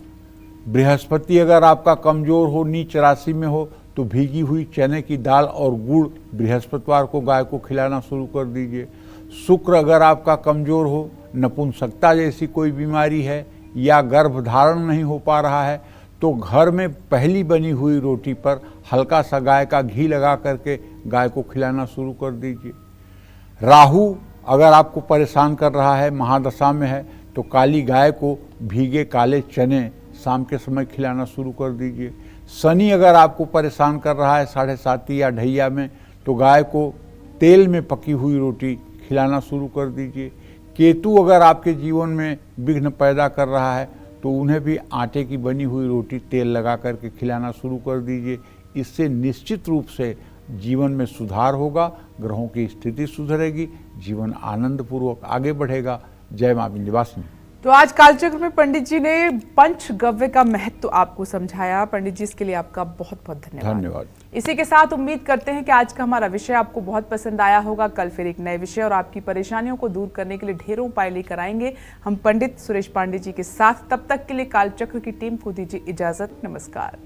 बृहस्पति अगर आपका कमजोर हो, नीच राशि में हो, तो भीगी हुई चने की दाल और गुड़ बृहस्पतिवार को गाय को खिलाना शुरू कर दीजिए। शुक्र अगर आपका कमजोर हो, नपुंसकता जैसी कोई बीमारी है या गर्भधारण नहीं हो पा रहा है, तो घर में पहली बनी हुई रोटी पर हल्का सा गाय का घी लगा करके गाय को खिलाना शुरू कर दीजिए। राहु अगर आपको परेशान कर रहा है, महादशा में है, तो काली गाय को भीगे काले चने शाम के समय खिलाना शुरू कर दीजिए। शनि अगर आपको परेशान कर रहा है 7.5 या ढैया में, तो गाय को तेल में पकी हुई रोटी खिलाना शुरू कर दीजिए। केतु अगर आपके जीवन में विघ्न पैदा कर रहा है तो उन्हें भी आटे की बनी हुई रोटी तेल लगा करके खिलाना शुरू कर दीजिए। इससे निश्चित रूप से जीवन में सुधार होगा, ग्रहों की स्थिति सुधरेगी, जीवन आनंदपूर्वक आगे बढ़ेगा। जय मां विंध्यवासिनी। तो आज कालचक्र में पंडित जी ने पंचगव्य का महत्व आपको समझाया। पंडित जी, इसके लिए आपका बहुत बहुत धन्यवाद। इसी के साथ उम्मीद करते हैं कि आज का हमारा विषय आपको बहुत पसंद आया होगा। कल फिर एक नए विषय और आपकी परेशानियों को दूर करने के लिए ढेरों उपाय लेकर आएंगे हम पंडित सुरेश पांडे जी के साथ। तब तक के लिए कालचक्र की टीम को दीजिए इजाजत। नमस्कार।